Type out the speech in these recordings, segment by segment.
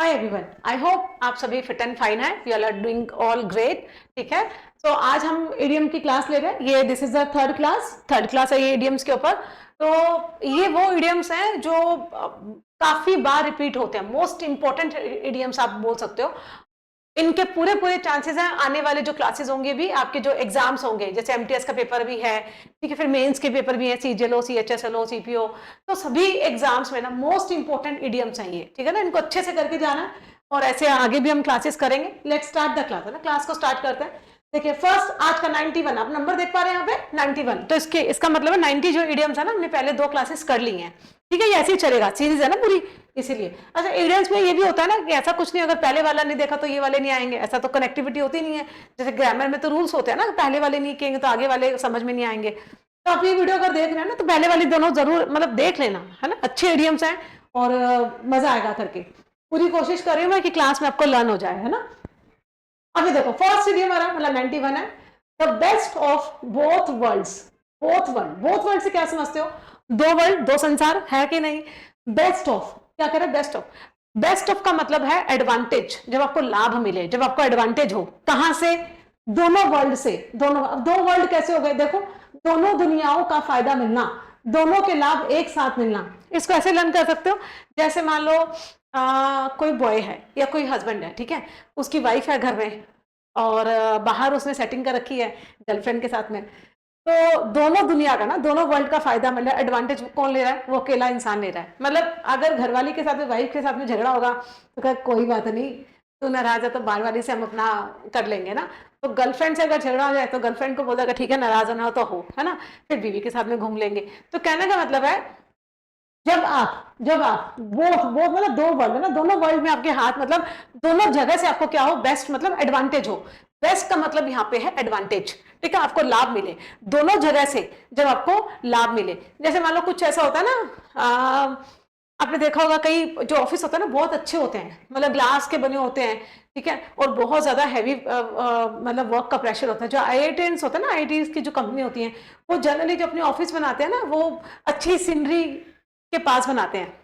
Hi everyone, आई hope आप सभी fit and fine हैं, you are doing all great. ठीक है, तो आज हम ईडीएम की क्लास ले रहे हैं। ये this is the third class है ये ईडीएम्स के ऊपर। तो ये वो ईडीएम्स हैं जो काफी बार रिपीट होते हैं, मोस्ट इंपॉर्टेंट ईडीएम्स आप बोल सकते हो। इनके पूरे पूरे चांसेस हैं आने वाले जो क्लासेस होंगे भी, आपके जो एग्जाम्स होंगे, जैसे एमटीएस का पेपर भी है, ठीक है, फिर मेंस के पेपर भी है, सीजीएलओ, सीएचएसएलओ, सीपीओ, तो सभी एग्जाम्स में ना मोस्ट इंपॉर्टेंट इडियम्स हैं ये। ठीक है ना, इनको अच्छे से करके जाना और ऐसे आगे भी हम क्लासेस करेंगे। लेट्स स्टार्ट द क्लास, है ना, क्लास को स्टार्ट करते हैं। देखिए फर्स्ट आज का 91, आप नंबर देख पा रहे हैं यहाँ पे 91, तो इसका मतलब है 90 जो इडियम्स है ना, हमने पहले 2 क्लासेस कर ली हैं। ठीक है, ये ऐसे ही चलेगा, सीरीज है ना पूरी, इसीलिए। अच्छा, इडियम्स में ये भी होता है ना कि ऐसा कुछ नहीं, अगर पहले वाला नहीं देखा तो ये वाले नहीं आएंगे, ऐसा तो कनेक्टिविटी होती नहीं है। जैसे ग्रामर में तो रूल्स होते हैं ना, पहले वाले नहीं किएंगे तो आगे वाले समझ में नहीं आएंगे। तो आप ये वीडियो अगर देख रहे हैं ना, तो पहले वाली दोनों जरूर मतलब देख लेना, है ना, अच्छे इडियम्स हैं और मजा आएगा करके। पूरी कोशिश कर रही हूँ मैं कि क्लास में आपको लर्न हो जाए, है ना। अभी देखो फर्स्ट इडियम हमारा मतलब 91 है, the best of both worlds. Both world से क्या समझते हो? दो वर्ल्ड, दो संसार, है कि नहीं। बेस्ट ऑफ क्या कह रहे हैं? बेस्ट ऑफ का मतलब है एडवांटेज, जब आपको लाभ मिले, जब आपको एडवांटेज हो। कहां से? दोनों वर्ल्ड से। दोनों, अब दो वर्ल्ड कैसे हो गए? देखो, दोनों दुनियाओं का फायदा मिलना, दोनों के लाभ एक साथ मिलना। इसको ऐसे लर्न कर सकते हो, जैसे मान लो कोई बॉय है या कोई हस्बैंड है, ठीक है, उसकी वाइफ है घर में और बाहर उसने सेटिंग कर रखी है गर्लफ्रेंड के साथ में। तो दोनों दुनिया का ना, दोनों वर्ल्ड का फायदा मिल रहा है। एडवांटेज कौन ले रहा है? वो अकेला इंसान ले रहा है। मतलब अगर घरवाली के साथ में, वाइफ के साथ में झगड़ा होगा तो कह कोई बात नहीं, तू नाराज है तो बाहर वाली से हम अपना कर लेंगे ना। तो गर्लफ्रेंड से अगर झगड़ा हो जाए तो गर्लफ्रेंड को बोलेगा ठीक है, नाराज होना हो तो हो, है ना, फिर बीवी के साथ में घूम लेंगे। तो कहने का मतलब है, जब आप वो मतलब दो वर्ल्ड है ना, दोनों वर्ल्ड में आपके हाथ, मतलब दोनों जगह से आपको क्या हो? बेस्ट मतलब एडवांटेज हो। बेस्ट का मतलब यहाँ पे है एडवांटेज, ठीक है, आपको लाभ मिले दोनों जगह से। जब आपको लाभ मिले, जैसे मान लो कुछ ऐसा होता है ना, आपने देखा होगा कई जो ऑफिस होता है ना बहुत अच्छे होते हैं, मतलब ग्लास के बने होते हैं, ठीक है, और बहुत ज्यादा हैवी मतलब वर्क का प्रेशर होता है। जो आईआईटीएंस होता है ना, आईआईटी की जो कंपनी होती है, वो जनरली जो अपने ऑफिस बनाते हैं ना, वो अच्छी सीनरी के पास बनाते हैं।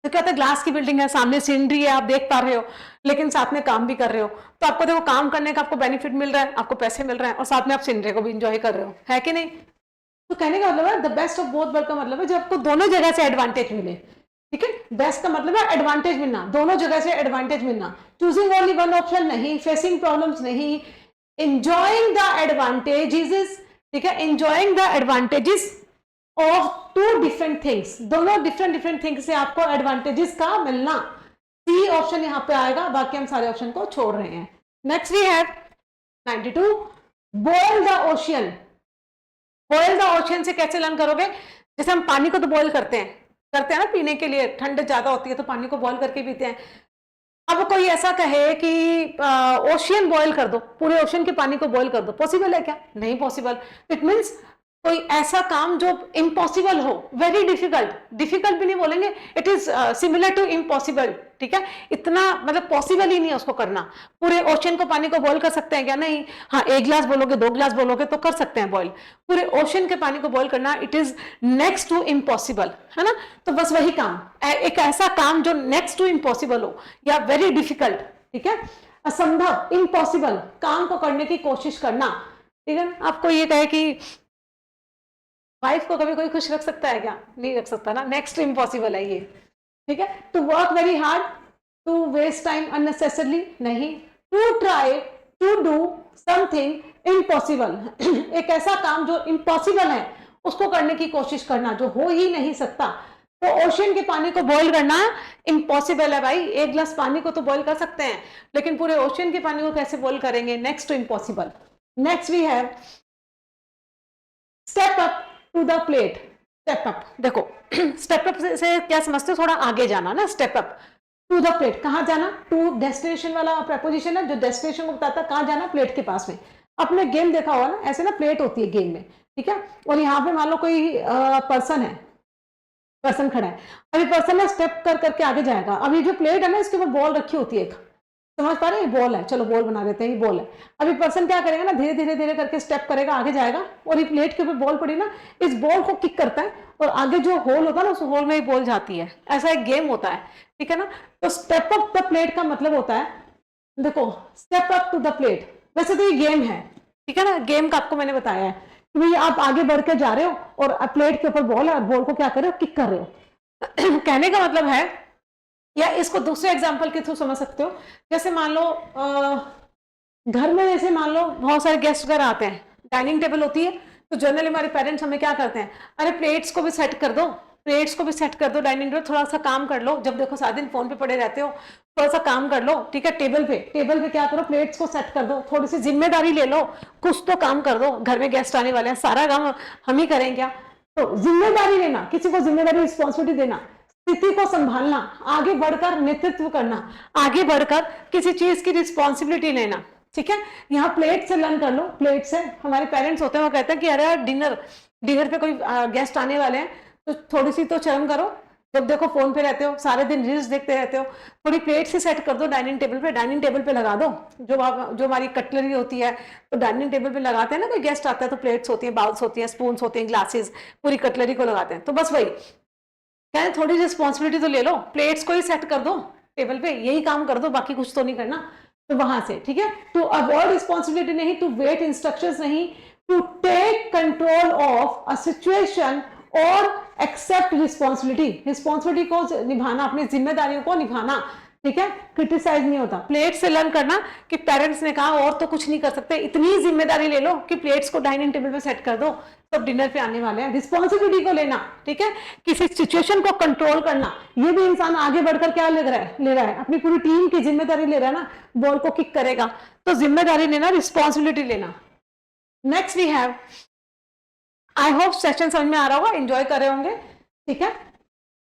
तो क्या होता है, ग्लास की बिल्डिंग है, सामने सीनरी है, आप देख पा रहे हो, लेकिन साथ में काम भी कर रहे हो। तो आपको देखो, काम करने का आपको बेनिफिट मिल रहा है, आपको पैसे मिल रहे हैं, और साथ में आप सीनरी को भी इंजॉय कर रहे हो, है कि नहीं। तो कहने का मतलब है the best of both world का मतलब है जब आपको दोनों जगह से एडवांटेज मिले। ठीक है, बेस्ट का मतलब है एडवांटेज मिलना, दोनों जगह से एडवांटेज मिलना। चूजिंग ओनली वन ऑप्शन नहीं, फेसिंग प्रॉब्लम्स नहीं, enjoying the advantages, ठीक है, enjoying the advantages of two different things, दोनों डिफरेंट थिंग्स से आपको एडवांटेजेस का मिलना। सी ऑप्शन यहां पे आएगा, बाकी हम सारे ऑप्शन को छोड़ रहे हैं। Next we have 92, boil the ocean. Boil the ocean से कैसे लर्न करोगे? जैसे हम पानी को तो बॉयल करते हैं ना पीने के लिए, ठंड ज्यादा होती है तो पानी को बॉयल करके पीते हैं। अब कोई ऐसा कहे कि ओशियन बॉयल कर दो, पूरे ओशियन के पानी को बॉयल कर दो, पॉसिबल है क्या? नहीं पॉसिबल। इट मींस कोई ऐसा काम जो इम्पॉसिबल हो, वेरी डिफिकल्ट भी नहीं बोलेंगे, it is similar to impossible. ठीक है, इतना मतलब पॉसिबल ही नहीं है उसको करना। पूरे ओशियन को पानी को बॉयल कर सकते हैं क्या? नहीं। हाँ, 1 गिलास बोलोगे, 2 गिलास बोलोगे तो कर सकते हैं बॉयल। पूरे ओशियन के पानी को बॉयल करना, it is next to impossible, है ना। तो बस वही काम, एक ऐसा काम जो नेक्स्ट टू इम्पॉसिबल हो या वेरी डिफिकल्ट, ठीक है, असंभव, इम्पॉसिबल काम को करने की कोशिश करना। ठीक है, आपको ये कहे कि वाइफ को कभी कोई खुश रख सकता है क्या? नहीं रख सकता ना, नेक्स्ट इम्पॉसिबल है ये। ठीक है, to work very hard, to waste time unnecessarily, नहीं। To try to do something impossible, एक ऐसा काम जो इम्पॉसिबल है उसको करने की कोशिश करना, जो हो ही नहीं सकता। तो ओशियन के पानी को बॉईल करना इम्पॉसिबल है भाई। 1 गिलास पानी को तो बॉईल कर सकते हैं, लेकिन पूरे ओशियन के पानी को कैसे बॉईल करेंगे? Next to impossible. Next we have step up to the plate. Step up, देखो स्टेप अप से क्या समझते हो? थोड़ा आगे जाना ना, step up to the plate. कहां जाना? टू डेस्टिनेशन वाला प्रपोजिशन है जो डेस्टिनेशन को बताता है कहां जाना, प्लेट के पास में। आपने गेम देखा होगा ना, ऐसे ना प्लेट होती है गेम में, ठीक है, और यहाँ पे मान लो कोई पर्सन खड़ा है। अभी पर्सन ना स्टेप कर करके आगे जाएगा। अभी जो प्लेट है ना, इसके ऊपर बॉल रखी होती है एक, समझ पा रहे हैं? बॉल है, चलो बॉल बना देते हैं, ये बॉल है। अभी पर्सन क्या करेगा ना, धीरे धीरे धीरे करके स्टेप करेगा, आगे जाएगा और ये प्लेट के ऊपर बॉल पड़ी ना, इस बॉल को किक करता है और आगे जो होल होता है ना, उस होल में ही बॉल जाती है। ऐसा एक गेम होता है, ठीक है ना। तो स्टेप अप द प्लेट का मतलब होता है, देखो step up to the plate, वैसे तो ये गेम है, ठीक है ना। गेम का आपको मैंने बताया है कि भाई आप आगे बढ़ के जा रहे हो और प्लेट के ऊपर बॉल है और बॉल को क्या कर रहे हो, किक कर रहे हो। कहने का मतलब है, या इसको दूसरे एग्जांपल के थ्रू समझ सकते हो, जैसे मान लो घर में, जैसे मान लो बहुत सारे गेस्ट घर आते हैं, डाइनिंग टेबल होती है, तो जनरली हमारे पेरेंट्स हमें क्या करते हैं, अरे प्लेट्स को भी सेट कर दो, प्लेट्स को भी सेट कर दो डाइनिंग टेबल, थोड़ा सा काम कर लो, जब देखो सारा दिन फोन पे पड़े रहते हो, थोड़ा सा काम कर लो, ठीक है। टेबल पे क्या करो, प्लेट्स को सेट कर दो, थोड़ी सी जिम्मेदारी ले लो, कुछ तो काम कर दो, घर में गेस्ट आने वाले हैं, सारा काम हम ही करें क्या। तो जिम्मेदारी लेना, किसी को जिम्मेदारी, रिस्पॉन्सिबिलिटी देना, स्थिति को संभालना, आगे बढ़कर नेतृत्व करना, आगे बढ़कर किसी चीज की रिस्पॉन्सिबिलिटी लेना, ठीक है। यहाँ प्लेट से लर्न कर लो, प्लेट से हमारे पेरेंट्स होते हैं, वो कहते हैं कि अरे यार डिनर पे कोई गेस्ट आने वाले हैं, तो थोड़ी सी तो शर्म करो, जब देखो फोन पे रहते हो, सारे दिन रील्स देखते रहते हो, थोड़ी प्लेट से सेट कर दो डाइनिंग टेबल पे लगा दो, जो हमारी कटलरी होती है, तो डाइनिंग टेबल पे लगाते हैं ना, कोई गेस्ट आता है तो प्लेट्स होती हैं, बाउल्स होती हैं, स्पून्स होती हैं, ग्लासेस, पूरी कटलरी को लगाते हैं। तो बस वही कहते, थोड़ी रिस्पॉन्सिबिलिटी तो ले लो, प्लेट्स को ही सेट कर दो टेबल पे, यही काम कर दो, बाकी कुछ तो नहीं करना। तो वहां से, ठीक है, टू अवॉइड रिस्पॉन्सिबिलिटी नहीं, टू वेट इंस्ट्रक्शंस नहीं, to take control of a situation और एक्सेप्ट रिस्पॉन्सिबिलिटी को निभाना, अपनी जिम्मेदारियों को निभाना, ठीक है। क्रिटिसाइज नहीं होता। प्लेट से लर्न करना कि पेरेंट्स ने कहा और तो कुछ नहीं कर सकते, इतनी जिम्मेदारी ले लो कि प्लेट्स को डाइनिंग टेबल पे सेट कर दो, सब डिनर पे आने वाले हैं। रिस्पॉन्सिबिलिटी को लेना, ठीक है, किसी सिचुएशन को कंट्रोल करना, ये भी इंसान आगे बढ़कर क्या ले रहा है, अपनी पूरी टीम की जिम्मेदारी ले रहा है ना, बॉल को किक करेगा, तो जिम्मेदारी लेना, रिस्पॉन्सिबिलिटी लेना। Next we have, I hope session समझ में आ रहा होगा, एंजॉय कर रहे होंगे, ठीक है।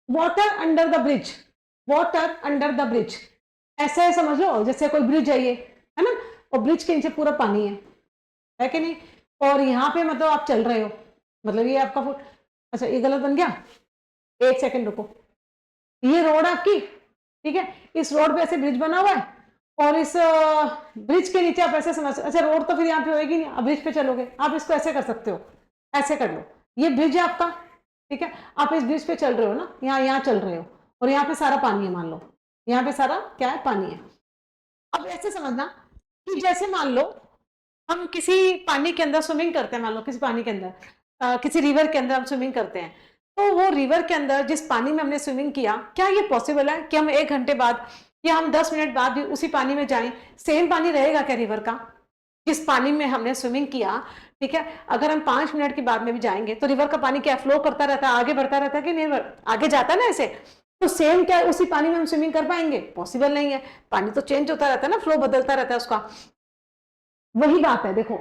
Water under the bridge, water under the bridge, ऐसे समझ लो जैसे कोई ब्रिज है ये, है ना, और ब्रिज के नीचे पूरा पानी है कि नहीं, और यहाँ पे मतलब आप चल रहे हो, मतलब ये आपका फुट, अच्छा ये गलत बन गया, एक सेकंड रुको, ये रोड आपकी, ठीक है, इस रोड पे ऐसे ब्रिज बना हुआ है, और इस ब्रिज के नीचे आप ऐसे समझ, अच्छा रोड तो फिर यहाँ पे होएगी नहीं, आप ब्रिज पे चलोगे, आप इसको ऐसे कर सकते हो, ऐसे कर लो, ये ब्रिज है आपका, ठीक है, आप इस ब्रिज पे चल रहे हो ना, यहाँ चल रहे हो, और यहाँ पे सारा पानी है, मान लो यहाँ पे सारा क्या है, पानी है। अब ऐसे समझना कि जैसे मान लो हम किसी पानी के अंदर स्विमिंग करते हैं, मान लो किसी पानी के अंदर, किसी रिवर के अंदर हम स्विमिंग करते हैं, तो वो रिवर के अंदर जिस पानी में हमने स्विमिंग किया, क्या ये पॉसिबल है कि हम 1 घंटे बाद या हम 10 मिनट बाद भी उसी पानी में जाएं, सेम पानी रहेगा क्या रिवर का, जिस पानी में हमने स्विमिंग किया, ठीक है। अगर हम 5 मिनट के बाद में भी जाएंगे तो रिवर का पानी क्या फ्लो करता रहता है, आगे बढ़ता रहता है कि नहीं, आगे जाता है ना ऐसे, तो सेम क्या उसी पानी में हम स्विमिंग कर पाएंगे, पॉसिबल नहीं है, पानी तो चेंज होता रहता है ना, फ्लो बदलता रहता है उसका। वही बात है, देखो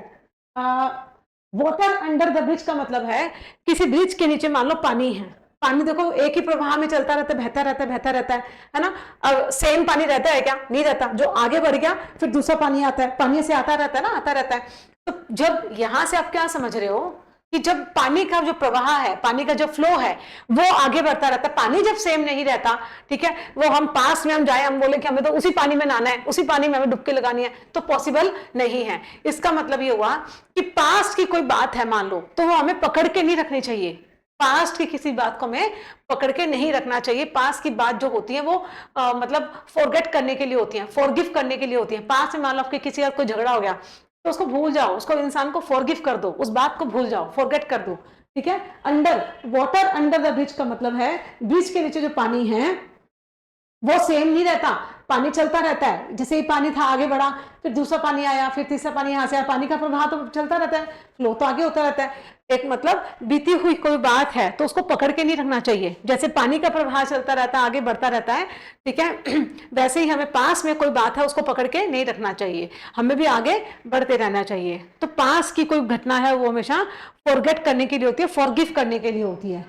वाटर अंडर द ब्रिज का मतलब है किसी ब्रिज के नीचे मान लो पानी है, पानी देखो एक ही प्रवाह में चलता रहता है, बहता रहता है ना। अब सेम पानी रहता है क्या, नहीं रहता, जो आगे बढ़ गया फिर दूसरा पानी आता है, पानी से आता रहता है ना, आता रहता है। तो जब यहां से आप क्या समझ रहे हो कि जब पानी का जो प्रवाह है, पानी का जो फ्लो है, वो आगे बढ़ता रहता है, पानी जब सेम नहीं रहता, ठीक है, वो हम पास में हम जाए, हम बोले कि हमें तो उसी पानी में नहाना है, उसी पानी में हमें डुबकी लगानी है, तो पॉसिबल नहीं है। इसका मतलब ये हुआ कि पास्ट की कोई बात है मान लो, तो वो हमें पकड़ के नहीं रखनी चाहिए, पास्ट की किसी बात को हमें पकड़ के नहीं रखना चाहिए। पास्ट की बात जो होती है वो मतलब फॉरगेट करने के लिए होती है, फॉरगिव करने के लिए होती है। पास्ट में मान लो आपके किसी का कोई झगड़ा हो गया, तो उसको भूल जाओ, उसको इंसान को फॉरगिव कर दो, उस बात को भूल जाओ, फॉरगेट कर दो, ठीक है। Under, water under the bridge का मतलब है ब्रिज के नीचे जो पानी है वो सेम नहीं रहता, पानी चलता रहता है, जैसे ही पानी था आगे बढ़ा, फिर दूसरा पानी आया, फिर तीसरा पानी यहाँ से आया, पानी का प्रवाह तो चलता रहता है, फ्लो तो आगे होता रहता है। एक मतलब बीती हुई कोई बात है तो उसको पकड़ के नहीं रखना चाहिए, जैसे पानी का प्रवाह चलता रहता है, आगे बढ़ता रहता है, ठीक है, वैसे ही हमें पास में कोई बात है उसको पकड़ के नहीं रखना चाहिए, हमें भी आगे बढ़ते रहना चाहिए। तो पास की कोई घटना है वो हमेशा फॉरगेट करने के लिए होती है, फॉरगिव करने के लिए होती है।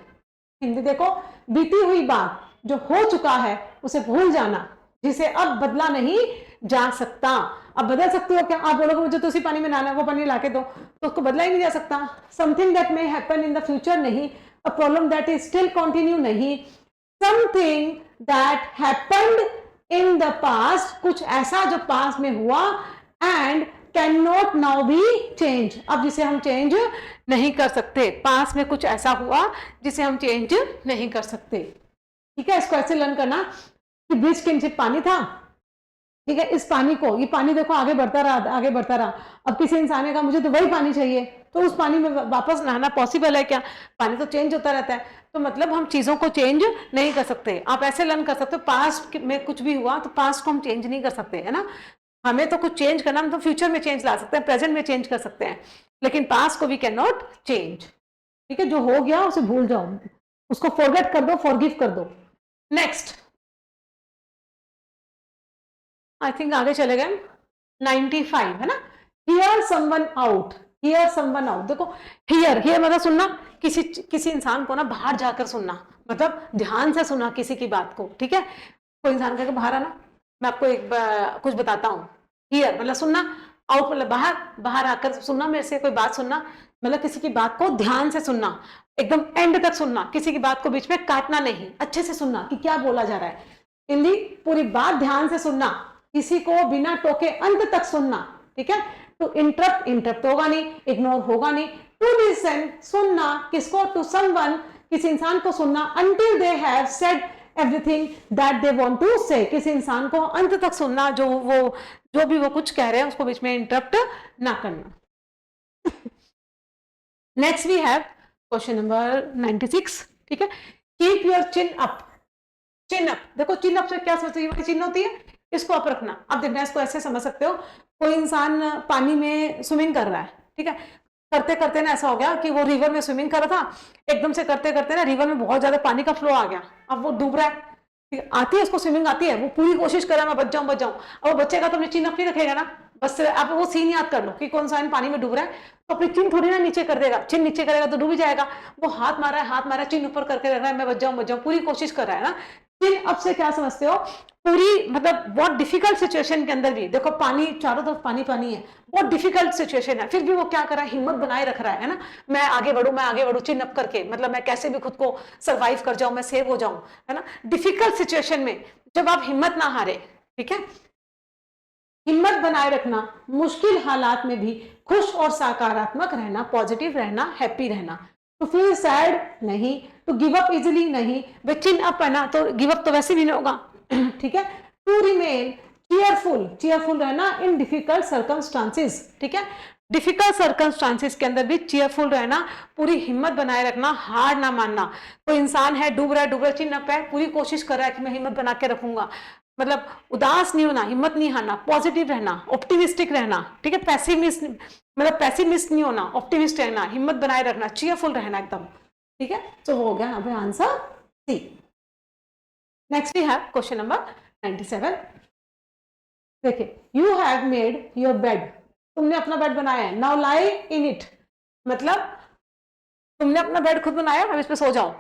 हिंदी देखो, बीती हुई बात जो हो चुका है उसे भूल जाना, जिसे अब बदला नहीं जा सकता। अब बदल सकते हो क्या, आप बोलोगे मुझे तो उसी पानी में नहाना है, वो पानी लाके दो, तो उसको बदला ही नहीं जा सकता। Something that may happen in the future नहीं, a problem that is still continue नहीं, something that happened in the past, कुछ ऐसा जो पास्ट में हुआ, and can not now be change, अब जिसे हम चेंज नहीं कर सकते। पास्ट में कुछ ऐसा हुआ जिसे हम चेंज नहीं कर सकते। ठीक है, इसको ऐसे लर्न करना कि ब्रिज के नीचे पानी था, ठीक है, इस पानी को, ये पानी देखो आगे बढ़ता रहा, आगे बढ़ता रहा। अब किसी इंसान ने कहा मुझे तो वही पानी चाहिए, तो उस पानी में वापस नहाना पॉसिबल है क्या? पानी तो चेंज होता रहता है। तो मतलब हम चीजों को चेंज नहीं कर सकते। आप ऐसे लर्न कर सकते हो, पास्ट में कुछ भी हुआ तो पास्ट को हम चेंज नहीं कर सकते, है ना। हमें तो कुछ चेंज करना, हम तो फ्यूचर में चेंज ला सकते हैं, प्रेजेंट में चेंज कर सकते हैं, लेकिन पास्ट को वी कैन नॉट चेंज। ठीक है, जो हो गया उसे भूल जाओ, उसको फॉरगेट कर दो, फॉरगिव कर दो। नेक्स्ट, आई थिंक आगे चले गए, 95 है ना। Here someone out, here someone out. देखो हियर, हियर मतलब सुनना, किसी इंसान को ना बाहर जाकर सुनना, मतलब ध्यान से सुना किसी की बात को। ठीक है, कोई इंसान कहेगा बाहर आना, मैं आपको कुछ बताता हूँ। हियर मतलब सुनना, आउट मतलब बाहर, बाहर आकर सुनना, मेरे से कोई बात सुनना, मतलब किसी की बात को ध्यान से सुनना, एकदम एंड तक सुनना, किसी की बात को बीच में काटना नहीं, अच्छे से सुनना कि क्या बोला जा रहा है। हिंदी पूरी बात ध्यान से सुनना, किसी को बिना टोके अंत तक सुनना। ठीक है, टू इंटरप्ट, इंटरप्ट होगा नहीं, इग्नोर होगा नहीं। टू लिसन, सुनना, किसको? टू समवन, किसी इंसान को सुनना, until they have said everything that they want to say, किसी इंसान को अंत तक सुनना, जो भी वो कुछ कह रहे हैं उसको बीच में इंटरप्ट ना करना। Next we have question number 96। ठीक है, keep your chin up, chin up. देखो चिन अप से क्या समझते हो, चिन्ह होती है, इसको अप रखना। अब देखना, इसको ऐसे समझ सकते हो, कोई इंसान पानी में स्विमिंग कर रहा है, ठीक है, करते करते ना ऐसा हो गया कि वो रिवर में स्विमिंग कर रहा था, एकदम से करते करते ना रिवर में बहुत ज्यादा पानी का फ्लो आ गया, अब वो डूब रहा है। आती है उसको स्विमिंग आती है, वो पूरी कोशिश कर रहा है मैं बच जाऊं बच जाऊं। अब वो बचेगा तो अपनी चिन अपनी रखेगा ना, बस आप वो सीन याद कर लो कि कौन सा पानी में डूब रहा है, तो अपनी चिन थोड़ी ना नीचे कर देगा, चिन नीचे करेगा तो डूब ही जाएगा। वो हाथ मारा है, हाथ मारा, चिन ऊपर करके रख रहा है, मैं बच जाऊं, पूरी कोशिश कर रहा है ना। चिन अब से क्या समझते हो, पूरी मतलब बहुत डिफिकल्ट सिचुएशन के अंदर भी, देखो पानी चारों तरफ पानी पानी है, बहुत डिफिकल्ट सिचुएशन है, फिर भी वो क्या कर रहा है, हिम्मत बनाए रख रहा है ना, मैं आगे बढ़ू, मैं आगे बढ़ू, चिन अप करके, मतलब मैं कैसे भी खुद को सर्वाइव कर जाऊं, मैं सेव हो जाऊं, है ना। डिफिकल्ट सिचुएशन में जब आप हिम्मत ना हारे, ठीक है, हिम्मत बनाए रखना, मुश्किल हालात में भी खुश और सकारात्मक रहना, पॉजिटिव रहना, हैप्पी रहना। टू फील सैड नहीं, टू गिव अप इजिली नहीं, वे चिन अप है ना, तो गिव अप तो वैसे भी नहीं होगा। ठीक है, टू रिमेन चीयरफुल, चीयरफुल रहना इन डिफिकल्ट सर्कमस्टांसेस। ठीक है, डिफिकल्ट सर्कमस्टांसेस के अंदर भी चीयरफुल रहना, पूरी हिम्मत बनाए रखना, हार ना मानना। कोई इंसान है डूब रहा है, चिन अप है, पूरी कोशिश कर रहा है कि मैं हिम्मत बना के रखूंगा, मतलब उदास नहीं होना, हिम्मत नहीं हारना, पॉजिटिव रहना, ऑप्टिमिस्टिक रहना। ठीक है, पैसिमिस्ट मतलब पैसिमिस्ट नहीं होना, ऑप्टिमिस्ट रहना, हिम्मत बनाए रखना, चीयरफुल रहना एकदम। ठीक है, तो हो गया यहाँ पे answer C. Next we have question number 97। देखिए, you have made your bed, तुमने अपना बेड बनाया है, नाउ लाई इन इट, मतलब तुमने अपना बेड खुद बनाया, अब इस पे सो जाओ।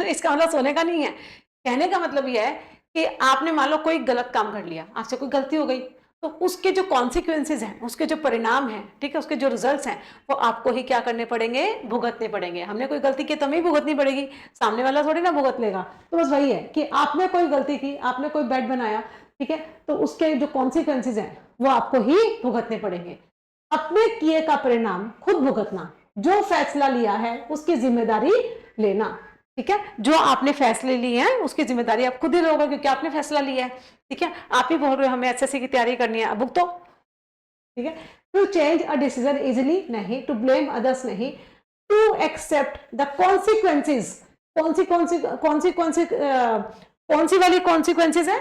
इसका मतलब सोने का नहीं है, कहने का मतलब यह है कि आपने मान लो कोई गलत काम कर लिया, आपसे कोई गलती हो गई, तो उसके जो कॉन्सिक्वेंसेज हैं, उसके जो परिणाम हैं, ठीक है, उसके जो रिजल्ट्स हैं, वो आपको ही क्या करने पड़ेंगे, भुगतने पड़ेंगे। हमने कोई गलती की तो हमें ही भुगतनी पड़ेगी, सामने वाला थोड़ी ना भुगत लेगा। तो बस वही है कि आपने कोई गलती की, आपने कोई बेड बनाया, ठीक है, तो उसके जो कॉन्सिक्वेंसेज हैं वो आपको ही भुगतने पड़ेंगे। अपने किए का परिणाम खुद भुगतना, जो फैसला लिया है उसकी जिम्मेदारी लेना। ठीक है, जो आपने फैसले लिए हैं उसकी जिम्मेदारी आप खुद ही लोगे, क्योंकि आपने फैसला लिया है। ठीक है, आप ही बोल रहे हो हमें एसएससी की तैयारी करनी है, अब भुगतो। ठीक है, to change a decision easily नहीं, टू ब्लेम अदर्स नहीं, टू एक्सेप्ट द कॉन्सिक्वेंसेज। कौन सी वाली कॉन्सिक्वेंसेज है,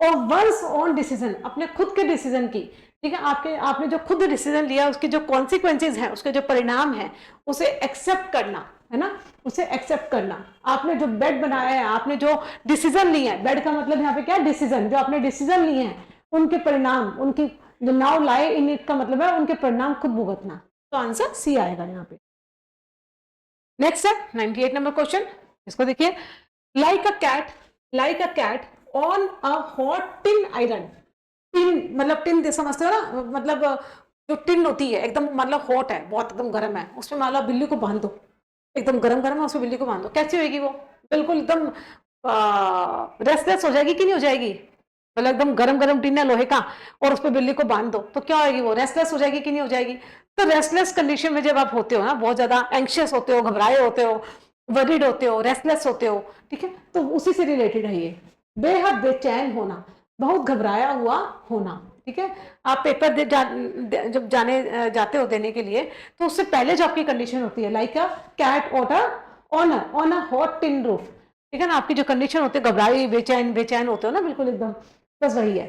और वंस ऑन डिसीजन, अपने खुद के डिसीजन की। ठीक है, आपने जो खुद डिसीजन लिया उसके जो कॉन्सिक्वेंसेज हैं, उसके जो परिणाम हैं, उसे एक्सेप्ट करना, है ना, उसे एक्सेप्ट करना। आपने जो बेड बनाया है, आपने जो डिसीजन लिए हैं, बेड का मतलब यहाँ पे क्या है, डिसीजन, जो आपने डिसीजन लिए हैं उनके परिणाम, उनकी जो नाउ लाई इन इट का मतलब है उनके परिणाम खुद भुगतना। तो आंसर सी आएगा यहाँ पे। नेक्स्ट है 98 नंबर क्वेश्चन, इसको देखिए, like a cat on a hot tin iron. Tin मतलब टिन समझते हो ना, मतलब जो टिन होती है एकदम मतलब हॉट है, बहुत एकदम गर्म है, उसमें मान लो बिल्ली को बांध दो, एकदम गरम गरम है, उसमें बिल्ली को बांध दो, कैसी होगी वो, बिल्कुल एकदम रेस्टलेस हो जाएगी कि नहीं हो जाएगी, मतलब एकदम गरम गरम टिन है लोहे का और उस पर बिल्ली को बांध दो तो क्या होगी, वो रेस्टलेस हो जाएगी कि नहीं हो जाएगी। तो रेस्टलेस कंडीशन में जब आप होते हो ना, बहुत ज्यादा एंग्शियस होते हो, घबराए होते हो, वरीड होते हो, रेस्टलेस होते हो, ठीक है, तो उसी से रिलेटेड है ये, बेहद बेचैन होना, बहुत घबराया हुआ होना, ठीक है। आप पेपर जब जाते हो देने के लिए, तो उससे पहले जो आपकी कंडीशन होती है, like a cat on a hot tin roof, ठीक है ना, आपकी जो कंडीशन होती है, घबराई बेचैन बेचैन होते हो ना, बिल्कुल एकदम, बस वही है।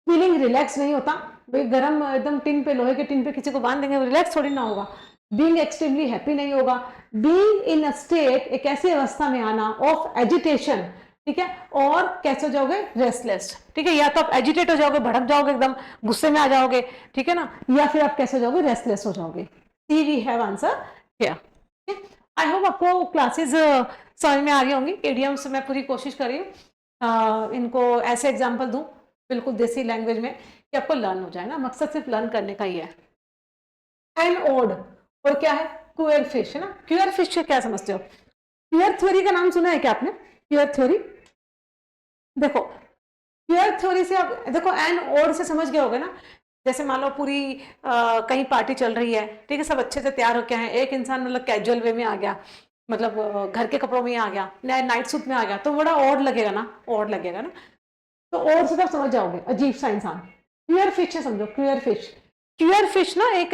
फीलिंग रिलैक्स नहीं होता भाई, गरम एकदम टिन पे, लोहे के टिन पे किसी को बांध देंगे, रिलैक्स थोड़ी ना होगा। बीइंग एक्सट्रीमली हैप्पी नहीं होगा। बीइंग इन अ स्टेट, एक ऐसी अवस्था में आना ऑफ एजिटेशन, ठीक है, और कैसे हो जाओगे, रेस्टलेस, ठीक है, या तो आप एजिटेट हो जाओगे, भड़क जाओगे, एकदम गुस्से में आ जाओगे, ठीक है ना, या फिर आप कैसे हो जाओगे, रेस्टलेस हो जाओगे। See we have answer here. I hope आपको क्लासेस समझ में आ रही होंगी। इडियम्स मैं पूरी कोशिश कर रही हूँ इनको ऐसे एग्जाम्पल दूं बिल्कुल देसी लैंग्वेज में कि आपको लर्न हो जाए ना, मकसद सिर्फ लर्न करने का ही है। एन ओड, और क्या है, क्यूअर फिश, है ना। क्यूअर फिश से क्या समझते हो, क्यूअर थ्योरी का नाम सुना है क्या आपने, क्यूअर थ्योरी? देखो क्यूअर थ्योरी से आप देखो, एन ओड से समझ गए होगे ना। जैसे मान लो पूरी कहीं पार्टी चल रही है, ठीक है, सब अच्छे से तैयार होके हैं, एक इंसान मतलब कैजुअल वे में आ गया, मतलब घर के कपड़ों में आ गया, नाइट सूट में आ गया, तो बड़ा ऑड लगेगा ना, ऑड लगेगा ना। तो और से आप समझ जाओगे, अजीब सा इंसान। क्यूअर फिश है, समझो क्यूअर फिश। क्यूअर फिश ना एक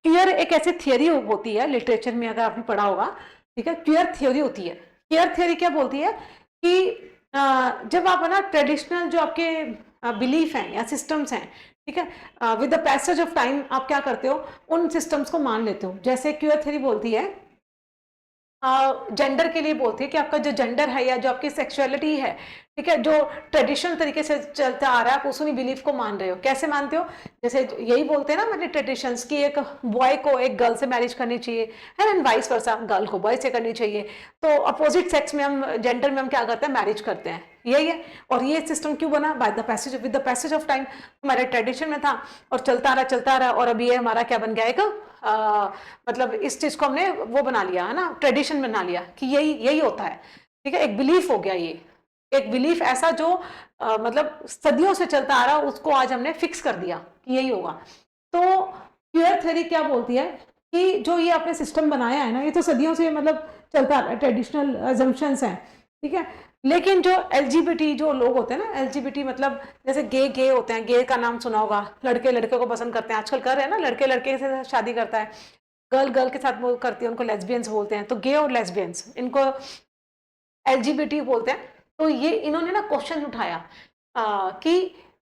क्यूअर एक ऐसी थियरी होती है लिटरेचर में, अगर आपने पढ़ा होगा, ठीक है, क्यूअर थ्योरी होती है। क्यूअर थ्योरी क्या बोलती है कि जब आप ना ट्रेडिशनल जो आपके बिलीफ हैं या सिस्टम्स हैं, ठीक है, with the passage of time आप क्या करते हो, उन सिस्टम्स को मान लेते हो। जैसे क्यूअर थ्योरी बोलती है, जेंडर के लिए बोलती है कि आपका जो जेंडर है या जो आपकी सेक्सुअलिटी है, ठीक है, जो ट्रेडिशनल तरीके से चलता आ रहा है, आप उस बिलीफ को मान रहे हो। कैसे मानते हो, जैसे यही बोलते हैं ना हमारे ट्रेडिशंस की, एक बॉय को एक गर्ल से मैरिज करनी चाहिए, है ना, वाइस वर्सा, गर्ल को बॉय से करनी चाहिए। तो अपोजिट सेक्स में हम, जेंडर में हम क्या करते हैं, मैरिज करते हैं, यही है। और ये सिस्टम क्यों बना, by the passage, with the passage of time, हमारे ट्रेडिशन में था और चलता रहा, और अभी ये हमारा क्या बन गया, एक मतलब इस चीज को हमने वो बना लिया है ना, ट्रेडिशन बना लिया कि यही यही होता है, ठीक है, एक बिलीफ हो गया ये, एक बिलीफ ऐसा जो मतलब सदियों से चलता आ रहा, उसको आज हमने फिक्स कर दिया कि यही होगा। तो क्यूअर थ्योरी क्या बोलती है कि जो ये आपने सिस्टम बनाया है ना, ये तो सदियों से मतलब चलता आ रहा है, ट्रेडिशनल अजम्पशंस हैं, ठीक है। लेकिन जो एलजीबीटी जो लोग होते हैं ना, एलजीबीटी मतलब जैसे गे होते हैं, गे का नाम सुना होगा, लड़के लड़के को पसंद करते हैं, आजकल कर रहे हैं ना, लड़के लड़के से शादी करता है, गर्ल गर्ल के साथ वो करती है, उनको लेस्बियंस बोलते हैं। तो गे और लेस्बियंस, इनको एलजीबीटी बोलते हैं। तो ये इन्होंने ना क्वेश्चन उठाया कि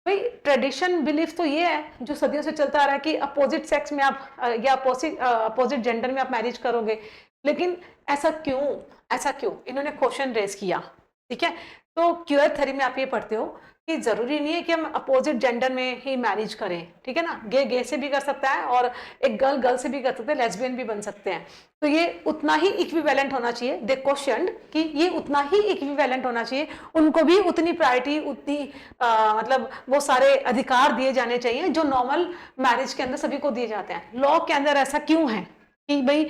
भाई ट्रेडिशन बिलीफ तो ये है जो सदियों से चलता आ रहा है कि अपोजिट सेक्स में आप या अपोजिट जेंडर में आप मैरिज करोगे, लेकिन ऐसा क्यों इन्होंने क्वेश्चन रेज किया, ठीक है। तो क्यूअर थ्योरी में आप ये पढ़ते हो कि जरूरी नहीं है कि हम अपोजिट जेंडर में ही मैरिज करें, ठीक है ना, गे से भी कर सकता है और एक गर्ल गर्ल से भी कर सकते हैं, लेस्बियन भी बन सकते हैं। तो ये उतना ही इक्विवेलेंट होना चाहिए, दे क्वेश्चन कि ये उतना ही इक्विवेलेंट होना चाहिए, उनको भी उतनी प्रायोरिटी, उतनी मतलब वो सारे अधिकार दिए जाने चाहिए जो नॉर्मल मैरिज के अंदर सभी को दिए जाते हैं। लॉ के अंदर ऐसा क्यों है कि भाई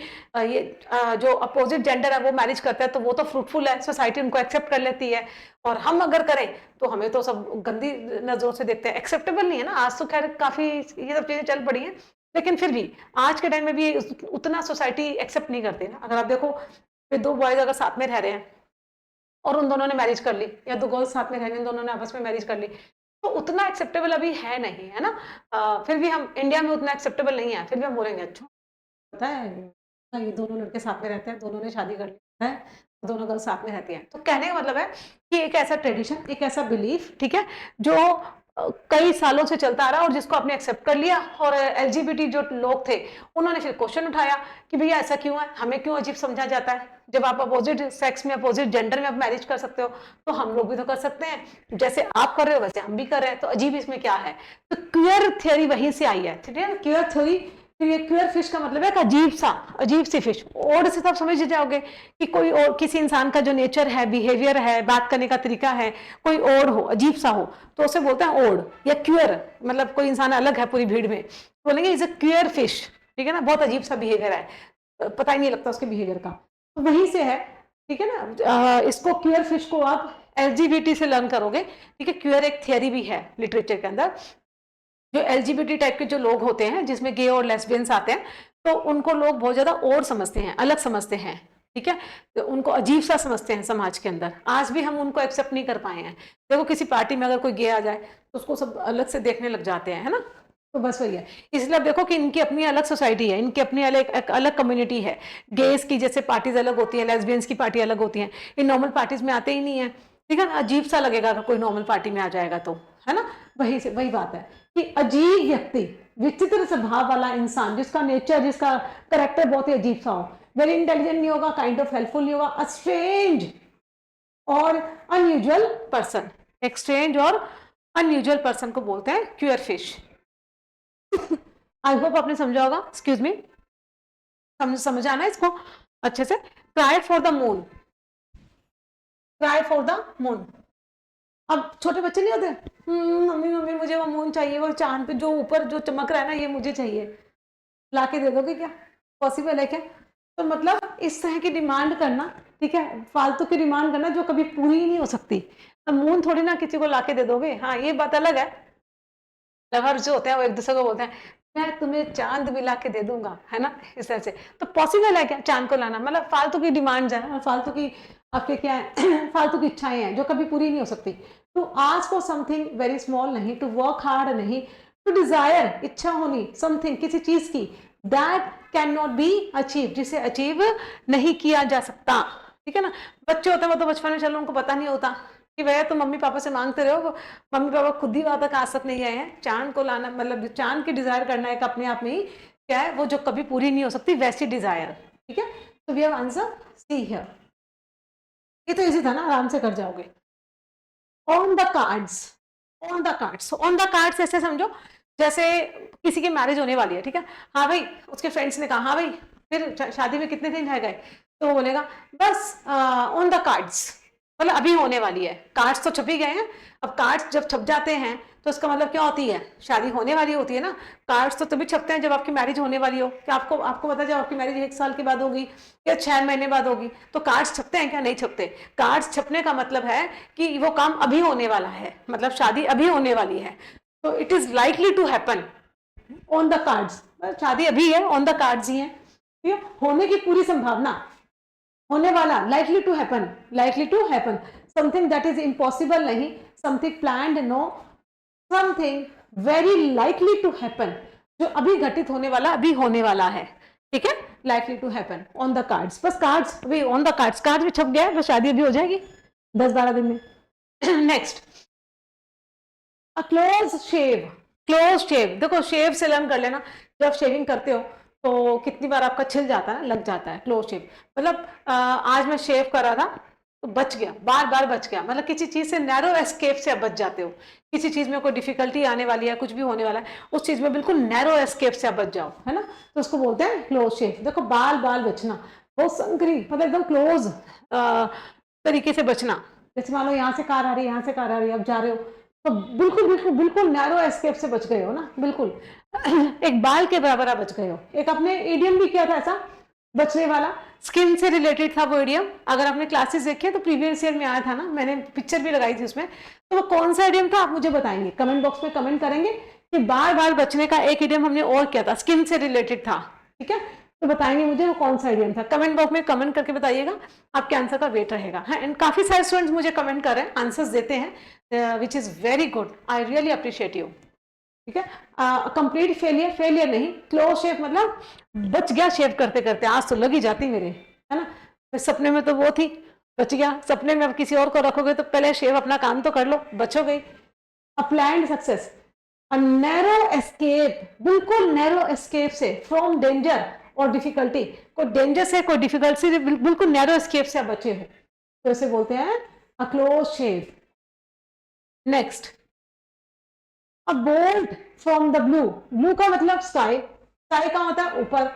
ये जो अपोजिट जेंडर है वो मैरिज करता है तो वो तो फ्रूटफुल है, सोसाइटी उनको एक्सेप्ट कर लेती है, और हम अगर करें तो हमें तो सब गंदी नजरों से देखते हैं, एक्सेप्टेबल नहीं है ना। आज तो खैर काफी ये सब चीजें चल पड़ी हैं, लेकिन फिर भी आज के टाइम में भी उतना सोसाइटी एक्सेप्ट नहीं करती ना। अगर आप देखो, फिर दो बॉयज अगर साथ में रह रहे हैं और उन दोनों ने मैरिज कर ली, या दो गर्ल्स साथ में रह रही, दोनों ने आपस में मैरिज कर ली, तो उतना एक्सेप्टेबल अभी है नहीं, है ना। फिर भी हम इंडिया में उतना एक्सेप्टेबल नहीं है, फिर भी हम बोलेंगे अच्छा पता है ये दोनों लड़के साथ में रहते हैं, दोनों ने शादी कर ली है, दोनों गर्ल साथ में रहती हैं। तो कहने का मतलब है कि एक ऐसा ट्रेडिशन, एक ऐसा बिलीफ, ठीक है, जो कई सालों से चलता आ रहा है और जिसको आपने एक्सेप्ट कर लिया। और एलजीबीटी जो लोग थे उन्होंने फिर क्वेश्चन उठाया कि भैया ऐसा क्यों है, हमें क्यों अजीब समझा जाता है, जब आप अपोजिट सेक्स में, अपोजिट जेंडर में आप मैरिज कर सकते हो तो हम लोग भी तो कर सकते हैं, जैसे आप कर रहे हो वैसे हम भी कर रहे हैं, तो अजीब इसमें क्या है। तो क्यूअर थ्योरी वहीं से आई है, ठीक है। क्यूअर थ्योरी, फिर ये क्यूअर फिश का मतलब है एक अजीब सी फिश। ओड से तो आप समझ जाओगे कि कोई और किसी इंसान का जो नेचर है, बिहेवियर है, बात करने का तरीका है, कोई ओड हो, अजीब सा हो, तो उसे बोलते हैं ओड। या क्यूअर मतलब कोई इंसान अलग है पूरी भीड़ में, तो बोलेंगे इज अ क्यूअर फिश, ठीक है ना, बहुत अजीब सा बिहेवियर है, पता ही नहीं लगता उसके बिहेवियर का, तो वहीं से है, ठीक है ना। इसको क्यूअर फिश को आप LGBT से लर्न करोगे, ठीक है। क्यूअर एक थियरी भी है लिटरेचर के अंदर। जो LGBT टाइप के जो लोग होते हैं, जिसमें गे और लेस्बियंस आते हैं, तो उनको लोग बहुत ज्यादा और समझते हैं, अलग समझते हैं, ठीक है। तो उनको अजीब सा समझते हैं समाज के अंदर। आज भी हम उनको एक्सेप्ट नहीं कर पाए हैं। देखो किसी पार्टी में अगर कोई गे आ जाए तो उसको सब अलग से देखने लग जाते हैं, है ना। तो बस वही है। इसलिए देखो कि इनकी अपनी अलग सोसाइटी है, इनकी अपनी अलग कम्युनिटी है। गेस की जैसे पार्टीज अलग होती है, लेस्बियंस की पार्टी अलग होती है, इन नॉर्मल पार्टीज में आते ही नहीं है, ठीक है ना। अजीब सा लगेगा अगर कोई नॉर्मल पार्टी में आ जाएगा तो, है ना। वही बात है कि अजीब व्यक्ति, विचित्र स्वभाव वाला इंसान, जिसका नेचर, जिसका करेक्टर बहुत ही अजीब सा हो, वेरी इंटेलिजेंट नहीं होगा, काइंड ऑफ हेल्पफुल नहीं होगा, अ स्ट्रेंज और अनयूजुअल पर्सन। एक स्ट्रेंज और अनयूजुअल पर्सन को बोलते हैं क्यूअर फिश। आई होप आपने समझा होगा। एक्सक्यूज मी, समझ आना इसको अच्छे से। Cry for the moon, cry for the moon. अब छोटे बच्चे नहीं होते, मम्मी मम्मी मुझे वो मून चाहिए, वो चांद पे जो ऊपर जो चमक रहा है ना, ये मुझे चाहिए, ला के दे दोगे क्या? पॉसिबल है क्या? तो मतलब इस तरह की डिमांड करना, ठीक है, फालतू की डिमांड करना जो कभी पूरी ही नहीं हो सकती। तो मून थोड़ी ना किसी को ला के दे दोगे। हाँ ये बात अलग है, लवर जो होते हैं वो एक दूसरे को बोलते हैं मैं तुम्हें चांद भी ला के दे दूंगा, है ना, इस तरह से। तो पॉसिबल है क्या चांद को लाना? मतलब फालतू की डिमांड है और फालतू की आपके क्या है फालतू की इच्छाएं हैं जो कभी पूरी नहीं हो सकती। To ask for something very small नहीं, टू वर्क हार्ड नहीं, टू डिजायर, इच्छा होनी, समथिंग, किसी चीज की, that can not be achieve, जिसे अचीव नहीं किया जा सकता, ठीक है ना। बच्चे होते हैं वो तो बचपन में, चलो उनको पता नहीं होता कि भैया तुम मम्मी पापा से मांगते रहो, मम्मी पापा खुद ही वहां तक आज तक नहीं आए हैं। चांद को लाना मतलब चांद की डिजायर करना एक अपने आप में ही क्या है, वो जो कभी पूरी नहीं हो सकती वैसी डिजायर, ठीक है। तो we have answer C here. ये तो इजी था ना, आराम से कर जाओगे। On the cards, on the cards, on the cards ऐसे समझो जैसे किसी की मैरिज होने वाली है, ठीक है। हाँ भाई, उसके फ्रेंड्स ने कहा हाँ भाई फिर शादी में कितने दिन रह गए, तो वो बोलेगा बस ऑन द कार्ड्स, मतलब अभी होने वाली है। कार्ड्स तो छप ही गए हैं। अब कार्ड्स जब छप जाते हैं तो उसका मतलब क्या होती है, शादी होने वाली होती है ना। कार्ड्स तो तभी छपते हैं जब आपकी मैरिज होने वाली हो। क्या आपको पता, जब आपकी मैरिज 1 साल के बाद होगी या 6 महीने बाद होगी तो कार्ड्स छपते हैं क्या? नहीं छपते। कार्ड्स छपने का मतलब है कि वो काम अभी होने वाला है, मतलब शादी अभी होने वाली है। तो it is likely to happen on the cards, शादी अभी है, ऑन द कार्ड्स ही है, ठीक है। होने की पूरी संभावना, होने वाला, likely to happen, likely to happen, something that is impossible नहीं, something planned no, something very likely to happen, जो अभी घटित होने वाला, अभी होने वाला है, ठीक है। likely to happen on the cards, बस कार्ड्स अभी ऑन द कार्ड्स, कार्ड भी छप गया, बस शादी अभी हो जाएगी 10-12 दिन में। Next, a close shave, close shave. देखो शेव से लर्न कर लेना, जब शेविंग करते हो तो कितनी बार आपका छिल जाता है, लग जाता है। क्लोज शेव मतलब आज मैं शेव कर रहा था तो बच गया, बार बार बच गया, मतलब किसी चीज से नैरो एस्केप से आप बच जाते हो। किसी चीज में कोई डिफिकल्टी आने वाली है, कुछ भी होने वाला है, उस चीज में बिल्कुल नैरो एस्केप से आप बच जाओ, है ना। तो उसको बोलते हैं क्लोज शेव। देखो बाल बाल बचना, बहुत संकरी, मतलब एकदम क्लोज तरीके से बचना। जैसे मान लो यहाँ से कार आ रही है, यहाँ से कार आ रही है, आप जा रहे हो तो बिल्कुल बिल्कुल बिल्कुल नैरो एस्केप से बच गए हो ना, बिल्कुल एक बाल के बराबर आप बच गए हो। एक आपने इडियम भी किया था ऐसा बचने वाला, स्किन से रिलेटेड था वो इडियम। अगर आपने क्लासेस देखे तो प्रीवियस ईयर में आया था ना, मैंने पिक्चर भी लगाई थी उसमें। तो वो कौन सा इडियम था आप मुझे बताएंगे, कमेंट बॉक्स में कमेंट करेंगे कि बार बार बचने का एक इडियम हमने और किया था, स्किन से रिलेटेड था, ठीक है। तो बताएंगे मुझे वो कौन सा इडियम था, कमेंट बॉक्स में कमेंट करके बताइएगा, आपके आंसर का वेट रहेगा। हाँ, एंड काफी सारे स्टूडेंट्स मुझे कमेंट कर रहे हैं, आंसर्स देते हैं, which is very good, I really appreciate you, ठीक है। कंप्लीट फेलियर, फेलियर नहीं, क्लोज शेव मतलब बच गया शेव करते करते, आज तो लगी जाती मेरे, है ना। सपने में तो वो थी, बच गया। सपने में अब किसी और को रखोगे तो पहले शेव अपना काम तो कर लो, बचोगे। A planned success, a narrow escape, बिल्कुल नैरो एस्केप से, फ्रॉम डेंजर और डिफिकल्टी, कोई डेंजर से कोई डिफिकल्टी से बिल्कुल नैरो एस्केप से आप बचे हो, तो इसे बोलते हैं a close shave. Next, a bolt from the blue, blue का मतलब स्काई, स्काई का होता है ऊपर,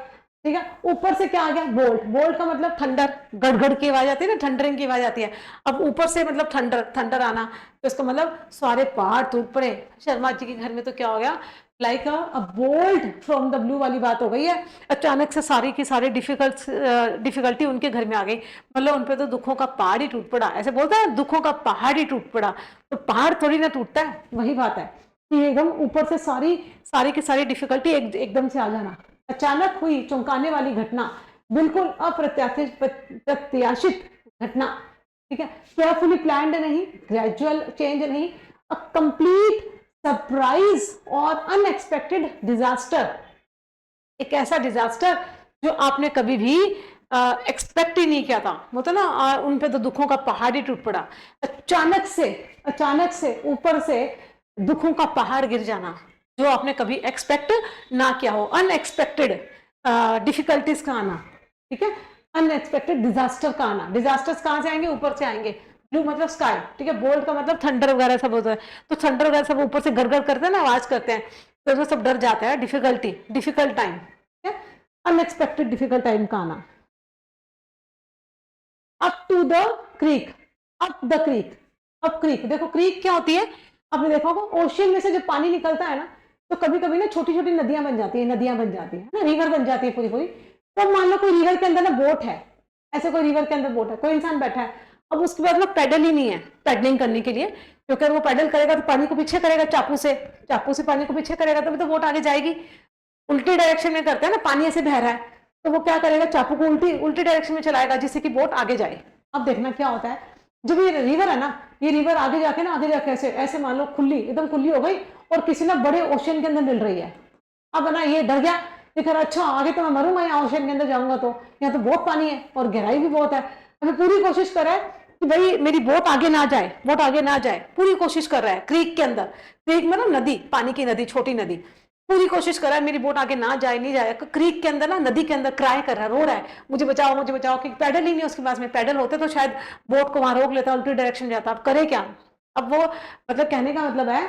ठीक है। ऊपर से क्या आ गया, बोल्ट, बोल्ट का मतलब थंडर, गड़गड़ की आवाज आती है ना, थंडरिंग की आवाज आती है। अब ऊपर से मतलब थंडर, थंडर आना, तो इसका मतलब सारे पहाड़ टूट पड़े। शर्मा जी के घर में तो क्या हो गया like a bold from the blue वाली बात हो गई है। अचानक से सारी की सारी डिफिकल्टी उनके घर में आ गई, मतलब उन पे तो दुखों का पहाड़ ही टूट पड़ा। ऐसे बोलते हैं दुखों का पहाड़ ही टूट पड़ा, तो पहाड़ थोड़ी ना टूटता है, वही बात है कि एकदम ऊपर से सारी सारी की सारी डिफिकल्टी एकदम से आ जाना। अचानक हुई चौंकाने वाली घटना, बिल्कुल अप्रत्याशित घटना, ठीक है, केयरफुली प्लान्ड नहीं, ग्रेजुअल चेंज नहीं, अ कंप्लीट सरप्राइज और अनएक्सपेक्टेड डिजास्टर। एक ऐसा डिजास्टर जो आपने कभी भी एक्सपेक्ट ही नहीं किया था, मतलब ना उन पे तो दुखों का पहाड़ ही टूट पड़ा। अचानक से ऊपर से दुखों का पहाड़ गिर जाना जो आपने कभी एक्सपेक्ट ना किया हो, अनएक्सपेक्टेड डिफिकल्टीज का आना, ठीक है, अनएक्सपेक्टेड डिजास्टर का आना। डिजास्टर्स कहां से आएंगे? ऊपर से आएंगे। ब्लू मतलब स्काई, ठीक है, बोल्ट का मतलब थंडर वगैरह सब होता है, तो थंडर वगैरह सब ऊपर से गरगर करते हैं ना, आवाज करते हैं, तो वो सब डर जाता है। डिफिकल्टी, डिफिकल्ट टाइम, ठीक है, अनएक्सपेक्टेड डिफिकल्ट टाइम का आना। Up to the creek, up the creek, up creek, देखो क्रीक क्या होती है, आपने देखा होगा ओशियन में से जब पानी निकलता है ना, तो कभी कभी ना छोटी छोटी नदियां बन जाती है, नदियां बन जाती है ना, रिवर बन जाती है पूरी पूरी। तो मान लो कोई रिवर के अंदर ना बोट है, ऐसे कोई रिवर के अंदर बोट है, कोई इंसान बैठा है, अब उसके बाद में पैडल ही नहीं है पैडलिंग करने के लिए, क्योंकि अगर वो पैडल करेगा तो पानी को पीछे करेगा, चाकू से पानी को पीछे करेगा, तभी तो बोट आगे जाएगी। उल्टी डायरेक्शन में करते हैं ना, पानी ऐसे बह रहा है, तो वो क्या करेगा, चाकू को उल्टी उल्टी डायरेक्शन में चलाएगा जिससे कि बोट आगे जाए। अब देखना क्या होता है, जब ये रिवर है ना, ये रिवर आगे जाके ना, आगे जाके ऐसे ऐसे मान लो खुली, एकदम खुली हो गई और किसी ना बड़े ओशन के अंदर मिल रही है। अब ना ये डर गया, ये कह रहा अच्छा आगे तो मैं मरूंगा, यहाँ ओशन के अंदर जाऊंगा तो यहाँ तो बहुत पानी है और गहराई भी बहुत है। अभी पूरी कोशिश कर रहा है कि भाई मेरी बोट आगे ना जाए, बोट आगे ना जाए, पूरी कोशिश कर रहा है क्रीक के अंदर। क्रीक में ना नदी, पानी की नदी, छोटी नदी, पूरी कोशिश कर रहा है मेरी बोट आगे ना जाए, नहीं जाए। क्रीक के अंदर ना, नदी के अंदर क्राई कर रहा है, रो रहा है, मुझे बचाओ मुझे बचाओ, क्योंकि पैडल ही नहीं उसके पास में। पैडल होते तो शायद बोट को वहां रोक लेता, उल्टी डायरेक्शन में जाता। अब करे क्या? अब वो मतलब कहने का मतलब है,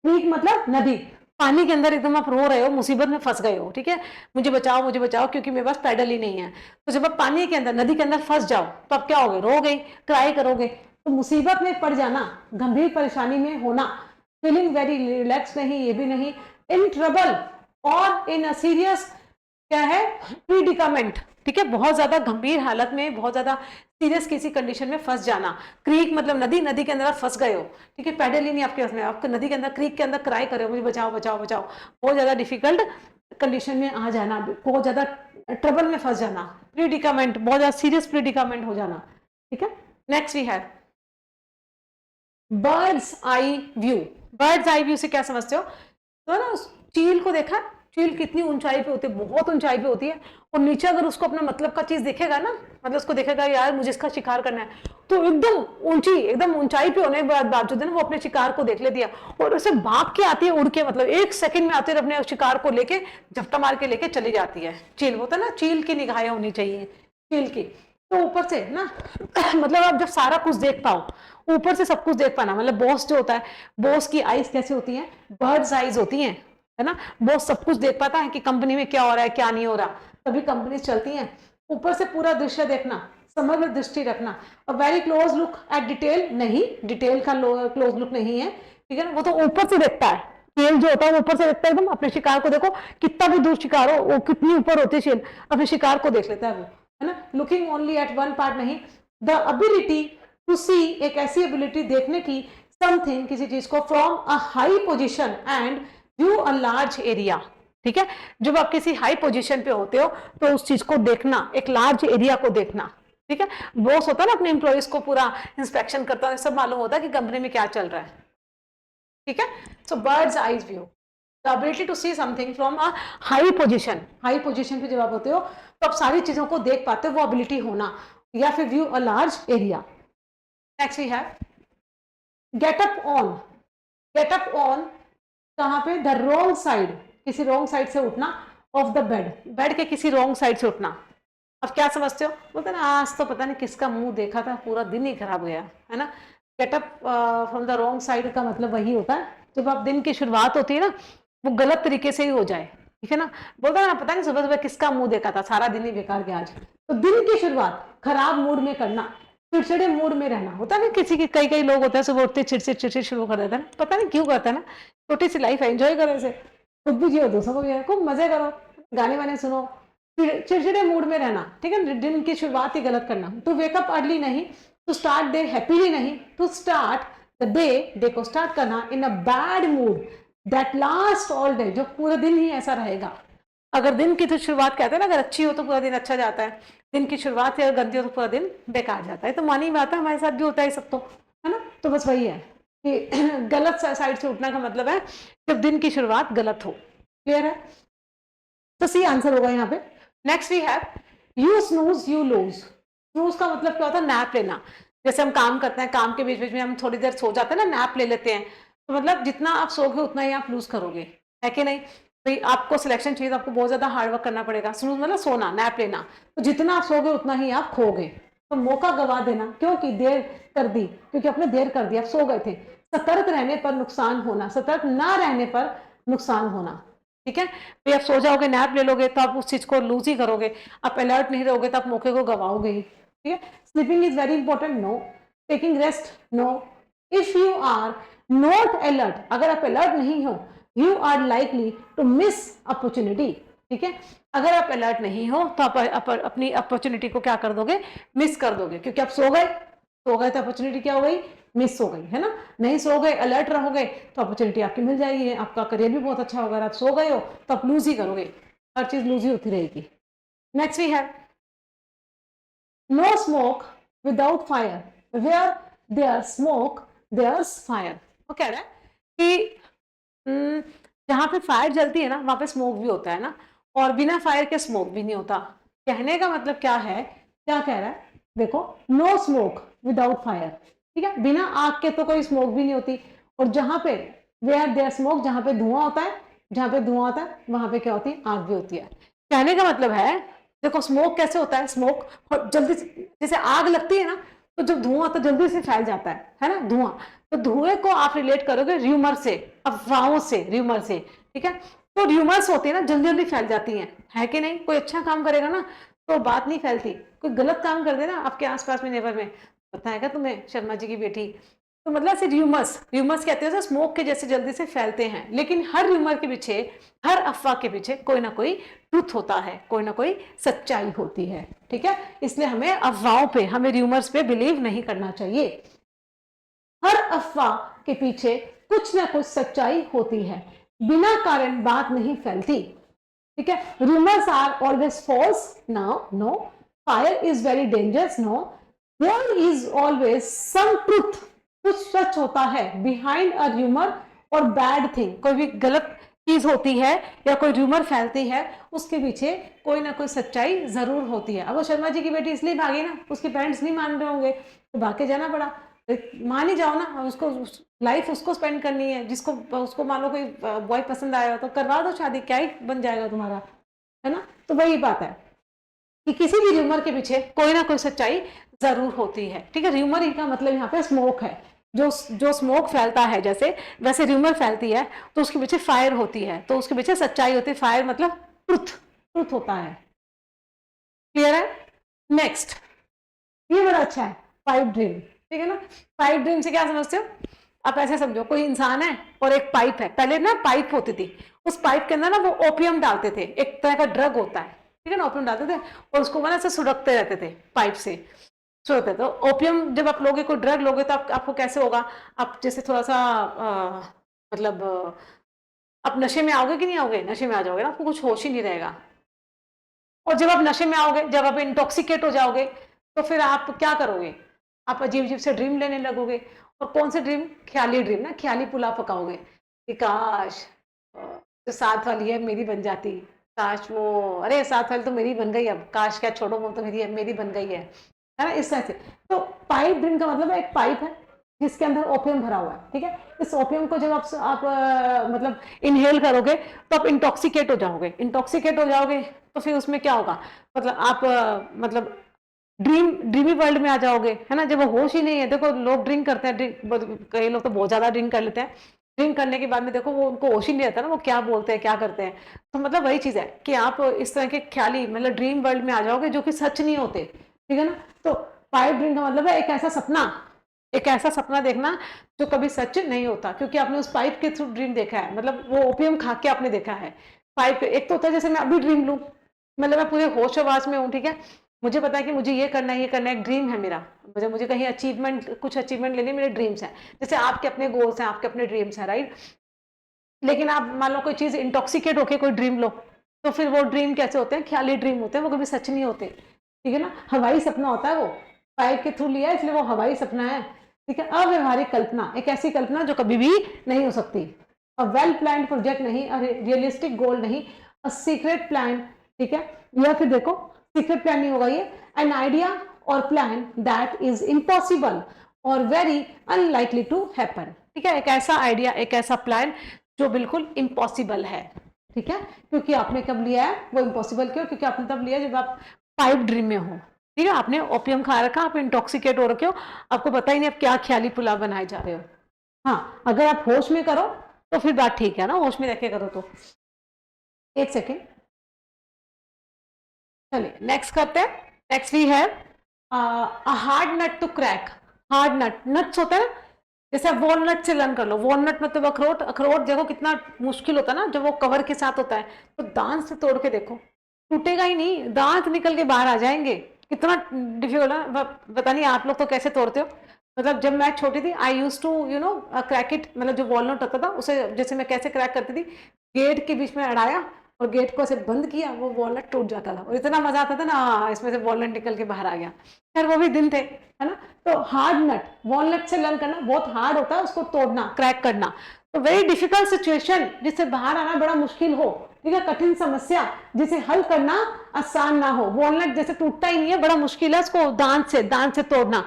क्रीक मतलब नदी, पानी के अंदर एकदम आप रो रहे हो, मुसीबत में फंस गए हो, ठीक है, मुझे बचाओ क्योंकि मेरे पास पैडल ही नहीं है। तो जब आप पानी के अंदर, नदी के अंदर फंस जाओ, तो आप क्या होगे? रोगे, क्राई करोगे। तो मुसीबत में पड़ जाना, गंभीर परेशानी में होना, फीलिंग वेरी रिलैक्स नहीं, ये भी नहीं, इन ट्रबल और इन सीरियस क्या है, प्रीडिकामेंट, ठीक है, बहुत ज्यादा गंभीर हालत में, बहुत ज्यादा सीरियस किसी कंडीशन में फंस जाना। क्रीक मतलब नदी, नदी के अंदर आप फंस गए हो, ठीक है, पैडल ही नहीं आपके पास में, आपको नदी के अंदर, क्रीक के अंदर क्राई करे हो, मुझे बचाओ बचाओ बचाओ, बहुत ज्यादा डिफिकल्ट कंडीशन में आ जाना, बहुत ज्यादा ट्रबल में फंस जाना, प्रीडिकामेंट, बहुत ज्यादा सीरियस प्रीडिकामेंट हो जाना, ठीक है। Next we have bird's eye view. Bird's eye view से क्या समझते हो? तो ना चील को देखा, चील कितनी ऊंचाई पे होती है, बहुत ऊंचाई पे होती है, और नीचे अगर उसको अपना मतलब का चीज दिखेगा ना, मतलब उसको देखेगा यार मुझे इसका शिकार करना है, तो एकदम ऊंची, एकदम ऊंचाई पे होने के बावजूद वो अपने शिकार को देख लेती है और उसे भाग के आती है, उड़ के, मतलब 1 सेकंड में आते अपने शिकार को लेके झपटा मार के लेके चली जाती है। चील होता है ना, चील की निगाहें होनी चाहिए, चील की। तो ऊपर से ना मतलब आप जब सारा कुछ देख पाओ, ऊपर से सब कुछ देख पाना, मतलब बॉस जो होता है, बॉस की आईज कैसी होती है? बर्ड्स आईज होती हैं, है ना। बॉस सब कुछ देख पाता है कि कंपनी में क्या हो रहा है, क्या नहीं हो रहा, तभी कंपनी चलती है। ऊपर से पूरा दृश्य देखना, समग्र दृष्टि रखना, और very close look at detail नहीं, डिटेल का क्लोज लुक नहीं है, ठीक है ना, वो तो ऊपर से देखता है। चील जो होता है वो ऊपर से देखता है, एकदम अपने शिकार को देखो, कितना भी दूर शिकार हो, वो कितनी ऊपर होती है चील, अपने शिकार को देख लेता है वो, है ना। Looking only at one part नहीं, द एबिलिटी टू सी, एक ऐसी एबिलिटी देखने की, समथिंग किसी चीज को, from a high position and view a large area, ठीक है। जब आप किसी हाई पोजीशन पे होते हो तो उस चीज को देखना, एक लार्ज एरिया को देखना, ठीक है। बॉस होता है ना, अपने एम्प्लॉइज को पूरा इंस्पेक्शन करता है, सब मालूम होता है कि कंपनी में क्या चल रहा है, ठीक है। So bird's eyes view, the ability to see something from a high position. High position पे जब आप होते हो तो आप सारी चीजों को देख पाते हो, वो एबिलिटी होना, या फिर view a large area. Next we have get up on. Get up on कहां पे? द रॉन्ग साइड, किसी रॉन्ग साइड से उठना, ऑफ द बेड, बेड के किसी रॉन्ग साइड से उठना। अब क्या समझते हो? बोलते ना आज तो पता नहीं किसका मुंह देखा था, पूरा दिन ही खराब गया, है ना। Get up from the wrong side का मतलब वही होता है, जब आप दिन की शुरुआत होती है ना, वो गलत तरीके से ही हो जाए, ठीक है ना। बोलता ना पता नहीं सुबह सुबह किसका मुंह देखा था, सारा दिन ही बेकार गया आज। तो दिन की शुरुआत खराब मूड में करना, चिड़चिड़े मूड में रहना होता है ना, किसी के कई कई लोग होते हैं सुबह उठते चिड़चिड़ शुरू कर देते हैं, पता नहीं क्यों करता है ना। छोटी सी लाइफ एंजॉय करो इसे, खुद भी जियो दूसरों को भी, खूब मजे करो, गाने वाने सुनो, चिड़चिड़े मूड में रहना, ठीक है। दिन की शुरुआत ही गलत करना, टू वेकअप अर्ली नहीं, टू स्टार्ट डे हैप्पीली नहीं, टू स्टार्ट द डे को स्टार्ट करना in a bad mood that last all day, जो पूरे दिन ही ऐसा रहेगा। अगर दिन की तो शुरुआत कहते हैं ना, अगर अच्छी हो तो पूरा दिन अच्छा जाता है, दिन की शुरुआत अगर गंदी हो तो पूरा दिन बेकार जाता है। तो मानी बात है, हमारे साथ भी होता है सब तो, है ना। तो बस वही है कि गलत साइड से उठना का मतलब है जब दिन की शुरुआत गलत हो। क्लियर है? तो सी आंसर होगा यहाँ पे। Next we have you snooze you lose. Snooze का मतलब क्या होता है? नैप लेना। जैसे हम काम करते हैं, काम के बीच बीच में हम थोड़ी देर सो जाते हैं ना, नैप ले लेते हैं, तो मतलब जितना आप सोगे उतना ही आप लूज करोगे, है कि नहीं भाई। आपको सिलेक्शन चाहिए तो आपको बहुत ज्यादा हार्डवर्क करना पड़ेगा। स्नूज मतलब सोना, नैप लेना, तो जितना आप सोगे उतना ही आप खोगे। तो मौका गवा देना, क्योंकि देर कर दी, क्योंकि आपने देर कर दी, आप सो गए थे। सतर्क रहने पर नुकसान होना, सतर्क ना रहने पर नुकसान होना, ठीक है भाई। आप सो जाओगे, नैप ले लोगे तो आप उस चीज को लूज ही करोगे, आप अलर्ट नहीं रहोगे तो आप मौके को गवाओगे ही, ठीक है। Sleeping is very important, no. Taking rest, no. If you are not alert, अगर आप अलर्ट नहीं हो, you are likely to miss opportunity, ठीक है। अगर आप अलर्ट नहीं हो तो आप अपनी अपॉर्चुनिटी को क्या कर दोगे? मिस कर दोगे, क्योंकि आप सो गए तो अपॉर्चुनिटी क्या हो गई? मिस हो गई, है ना। नहीं सो गए, अलर्ट रहोगे तो अपॉर्चुनिटी आपकी मिल जाएगी, आपका करियर भी बहुत अच्छा होगा। आप सो गए हो तो आप लूज ही करोगे, हर चीज लूज ही होती रहेगी। Next we have no smoke without fire, where there smoke there fire. वो कह रहा है कि जहां पे फायर जलती है ना, वहां पे स्मोक भी होता है ना, और बिना फायर के स्मोक भी नहीं होता। कहने का मतलब क्या है? क्या कह रहा है? देखो, नो स्मोक विदाउट फायर, ठीक है। बिना आग के तो कोई स्मोक भी नहीं होती, और जहां पे वेयर देयर स्मोक, जहां पे धुआं होता है, जहां पे धुआं होता है वहां पे क्या होती है? आग भी होती है। कहने का मतलब है, देखो स्मोक कैसे होता है? स्मोक जल्दी से, जैसे आग लगती है ना, तो जब धुआं तो जल्दी से फैल जाता है ना, धुआं। तो धुएं को आप रिलेट करोगे र्यूमर से, अफवाहों से, र्यूमर से, ठीक है। तो र्यूमर्स होती है ना, जल्दी जल्दी फैल जाती हैं, है कि नहीं। कोई अच्छा काम करेगा ना तो बात नहीं फैलती, कोई गलत काम कर देना आपके आसपास में, नेबर में, बताएगा तुम्हें शर्मा जी की बेटी, तो मतलब ऐसे र्यूमर्स, र्यूमर्स कहते हैं स्मोक के जैसे जल्दी से फैलते हैं। लेकिन हर र्यूमर के पीछे, हर अफवाह के पीछे कोई ना कोई ट्रूथ होता है, कोई ना कोई सच्चाई होती है, ठीक है। इसलिए हमें अफवाहों पे, हमें र्यूमर्स पे बिलीव नहीं करना चाहिए। हर अफवाह के पीछे कुछ ना कुछ सच्चाई होती है, बिना कारण बात नहीं फैलती, ठीक है। Rumours are always false, no. Fire is very dangerous, no. There is always some truth, कुछ सच होता है बिहाइंड अ रूमर और बैड थिंग। कोई भी गलत चीज होती है या कोई रूमर फैलती है, उसके पीछे कोई ना कोई सच्चाई जरूर होती है। अब वो शर्मा जी की बेटी इसलिए भागी ना, उसके पेरेंट्स नहीं मान रहे होंगे तो भाग के जाना पड़ा। मान ही जाओ ना, उसको लाइफ उसको स्पेंड करनी है, जिसको उसको मान लो कोई बॉय पसंद आया तो करवा दो शादी, क्या ही बन जाएगा तुम्हारा, है ना। तो वही बात है कि किसी भी र्यूमर के पीछे कोई ना कोई सच्चाई जरूर होती है, ठीक है। र्यूमर ही का मतलब यहाँ पे स्मोक है, जो स्मोक फैलता है जैसे, वैसे र्यूमर फैलती है तो उसके पीछे फायर होती है, तो उसके पीछे सच्चाई होती है। फायर मतलब ट्रुथ, ट्रुथ होता है। क्लियर है? नेक्स्ट, ये बड़ा अच्छा है, पाइप ड्रीम, ठीक है ना। पाइप ड्रीम से क्या समझते हो? आप ऐसे समझो, कोई इंसान है और एक पाइप है। पहले ना पाइप होती थी, उस पाइप के अंदर ना वो ओपियम डालते थे, एक तरह का ड्रग होता है, ठीक है ना, ओपियम डालते थे और उसको ना ऐसे सुड़कते रहते थे पाइप से, सुड़कते। तो ओपियम जब आप लोगे, कोई ड्रग लोगे तो आपको कैसे होगा? आप जैसे थोड़ा सा मतलब आप नशे में आओगे कि नहीं आओगे? नशे में आ जाओगे ना, आपको कुछ होश ही नहीं रहेगा। और जब आप नशे में आओगे, जब आप इंटॉक्सिकेट हो जाओगे, तो फिर आप क्या करोगे? आप अजीब अजीब से ड्रीम लेने लगोगे। और कौन से ड्रीम? ख्याली ड्रीम ना, ख्याली पुलाव पकाओगे कि काश जो साथ वाली है मेरी बन जाती, काश वो, अरे साथ वाली तो मेरी बन गई, अब काश, क्या छोड़ो, वो तो मेरी बन गई है ना, इस तरह से। तो पाइप ड्रीम का मतलब एक पाइप है जिसके अंदर ओपियम भरा हुआ है, ठीक है। इस ओपियम को जब आप मतलब इनहेल करोगे तो आप इंटॉक्सिकेट हो जाओगे। इंटॉक्सिकेट हो जाओगे तो फिर उसमें क्या होगा? मतलब आप मतलब ड्रीमी वर्ल्ड में आ जाओगे, है ना। जब वो होश ही नहीं है, देखो लोग ड्रिंक करते हैं, कई लोग तो बहुत ज्यादा ड्रिंक कर लेते हैं। ड्रिंक करने के बाद में देखो वो, उनको होश ही नहीं रहता ना, वो क्या बोलते हैं, क्या करते हैं। तो मतलब वही चीज है कि आप इस तरह के ख्याली मतलब ड्रीम वर्ल्ड में आ जाओगे जो कि सच नहीं होते, ठीक है ना। तो पाइप ड्रीम का मतलब है एक ऐसा सपना देखना जो कभी सच नहीं होता, क्योंकि आपने उस पाइप के थ्रू ड्रीम देखा है, मतलब वो ओपियम खा के आपने देखा है। पाइप एक तो होता है जैसे मैं अभी ड्रीम लूं, मतलब मैं पूरे होश आवाज में हूँ, ठीक है, मुझे पता है कि मुझे ये करना है, एक ड्रीम है मेरा, मुझे कहीं कुछ अचीवमेंट लेने, मेरे ड्रीम्स हैं, जैसे आपके अपने गोल्स हैं, आपके अपने ड्रीम्स हैं, राइट। लेकिन आप मान लो कोई चीज इंटॉक्सिकेट होके कोई ड्रीम लो, तो फिर वो ड्रीम कैसे होते हैं, ख्याली ड्रीम होते हैं, वो कभी सच नहीं होते, ठीक है ना, हवाई सपना होता है वो, पाइप के थ्रू लिया इसलिए वो हवाई सपना है, ठीक है। अव्यवहारिक कल्पना, एक ऐसी कल्पना जो कभी भी नहीं हो सकती, अ वेल प्लान प्रोजेक्ट नहीं, रियलिस्टिक गोल नहीं, अ सीक्रेट प्लान, ठीक है, या फिर देखो सीक्रेट प्लान नहीं होगा ये, एन आइडिया और प्लान दैट इज इम्पॉसिबल और वेरी अनलाइकली टू हैपन, ठीक है, एक ऐसा आइडिया, एक ऐसा प्लान जो बिल्कुल इम्पॉसिबल है, ठीक है, क्योंकि आपने कब लिया है वो इम्पॉसिबल क्यों, क्योंकि आपने तब लिया जब आप पाइप ड्रीम में हो, ठीक है, आपने ओपियम खा रखा, आप इंटॉक्सिकेट हो रखे हो, आपको पता ही नहीं आप क्या ख्याली पुलाव बनाए जा रहे हो। हाँ, अगर आप होश में करो तो फिर बात ठीक है ना, होश में रह के करो तो। एक सेकेंड, चलिए नेक्स्ट करते हैं। नेक्स्ट वी है hard nut to crack. Hard nuts होता है ना, जैसे आप वॉलनट से लर्न कर लो, वॉलनट मतलब अखरोट, अखरोट देखो कितना मुश्किल होता है ना जब वो कवर के साथ होता है, तो दांत से तोड़ के देखो, टूटेगा ही नहीं, दांत निकल के बाहर आ जाएंगे, कितना डिफिकल्ट है। पता नहीं आप लोग तो कैसे तोड़ते हो, मतलब जब मैं छोटी थी आई यूज टू क्रैक इट, मतलब जो वॉलनट होता था उसे जैसे मैं कैसे क्रैक करती थी, गेट के बीच में अड़ाया और गेट को ऐसे बंद किया, वो वॉलनट टूट जाता था और इतना मजा आता था ना, इसमें से वॉलनट निकल के बाहर आ गया, खैर वो भी दिन थे, है ना। तो हार्ड नट, वॉलनट से लर्न करना बहुत हार्ड होता है, उसको तोड़ना, क्रैक करना, तो वेरी डिफिकल्ट सिचुएशन जिससे बाहर आना बड़ा मुश्किल हो, ठीक है, कठिन समस्या जिसे हल करना आसान ना हो, वॉलनट जैसे टूटता ही नहीं है, बड़ा मुश्किल है उसको दांत से तोड़ना,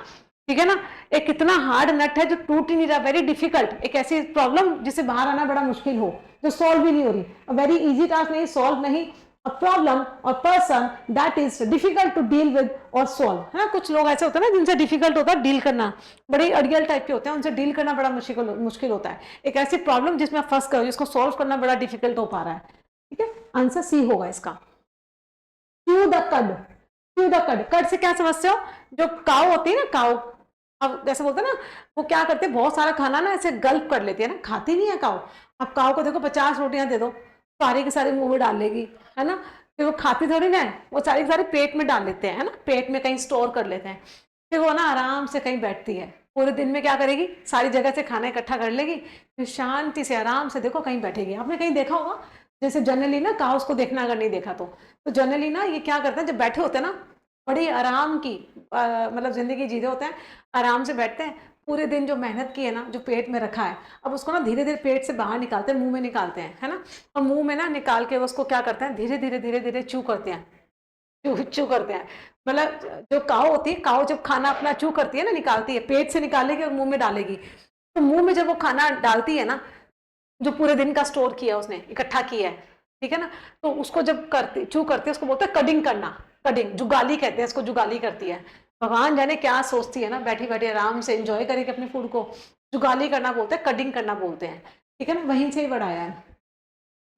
ठीक है ना। एक इतना हार्ड नट है जो टूट ही नहीं रहा, वेरी डिफिकल्ट, एक ऐसी प्रॉब्लम जिससे बाहर आना बड़ा मुश्किल हो, जो सॉल्व भी नहीं हो रही, वेरी इजी टास्क नहीं, सॉल्व नहीं, अ प्रॉब्लम और person that is difficult to deal with और सॉल्व, है ना। कुछ लोग ऐसे होते हैं ना जिनसे डिफिकल्ट होता है डील करना, बड़े अड़ियल टाइप के होते हैं, उनसे डील करना बड़ा मुश्किल होता है, एक ऐसी प्रॉब्लम जिसमें आप फंस करो, जिसको सॉल्व करना बड़ा डिफिकल्ट हो पा रहा है, ठीक है, आंसर सी होगा इसका। च्यू द कड, च्यू द कड, कड से क्या समझते हो, जो काऊ होती है ना, काऊ, अब जैसे बोलते हैं ना, वो क्या करते हैं, बहुत सारा खाना ना ऐसे गल्प कर लेती है ना, खाती नहीं है काऊ। अब काऊ को देखो 50 रोटियां दे दो, सारी के सारे मुंह में डाल लेगी, है ना, फिर वो खाती थोड़ी ना है, वो सारी सारी पेट में डाल लेते हैं, है ना, पेट में कहीं स्टोर कर लेते हैं, फिर वो ना आराम से कहीं बैठती है, पूरे दिन में क्या करेगी, सारी जगह से खाना इकट्ठा कर लेगी, फिर शांति से आराम से देखो कहीं बैठेगी। आपने कहीं देखा होगा, जैसे जनरली ना काउस को देखना अगर नहीं देखा तो जनरली ना ये क्या करते हैं, जब बैठे होते हैं ना, बड़ी आराम की मतलब जिंदगी जी रहे होते हैं, आराम से बैठते हैं, पूरे दिन जो मेहनत की है ना, जो पेट में रखा है, अब उसको ना धीरे धीरे पेट से बाहर निकालते हैं, मुंह में निकालते हैं, है ना, और मुंह में ना निकाल के उसको क्या करते हैं, धीरे धीरे चू करते हैं, चू करते हैं, मतलब जो काऊ होती है, काऊ जब खाना अपना चू करती है ना, निकालती है, पेट से निकालेगी और मुंह में डालेगी, तो मुंह में जब वो खाना डालती है ना, जो पूरे दिन का स्टोर किया उसने, इकट्ठा किया है, ठीक है ना, तो उसको जब करती, चू करती है, उसको बोलते हैं कडिंग करना, कडिंग, जुगाली कहते हैं इसको, जुगाली करती है। भगवान जाने क्या सोचती है ना, बैठी बैठी आराम से एंजॉय करेगी अपने फूड को, जुगाली करना बोलते हैं, कडिंग करना बोलते हैं, ठीक है ना, वहीं से ही बढ़ाया है,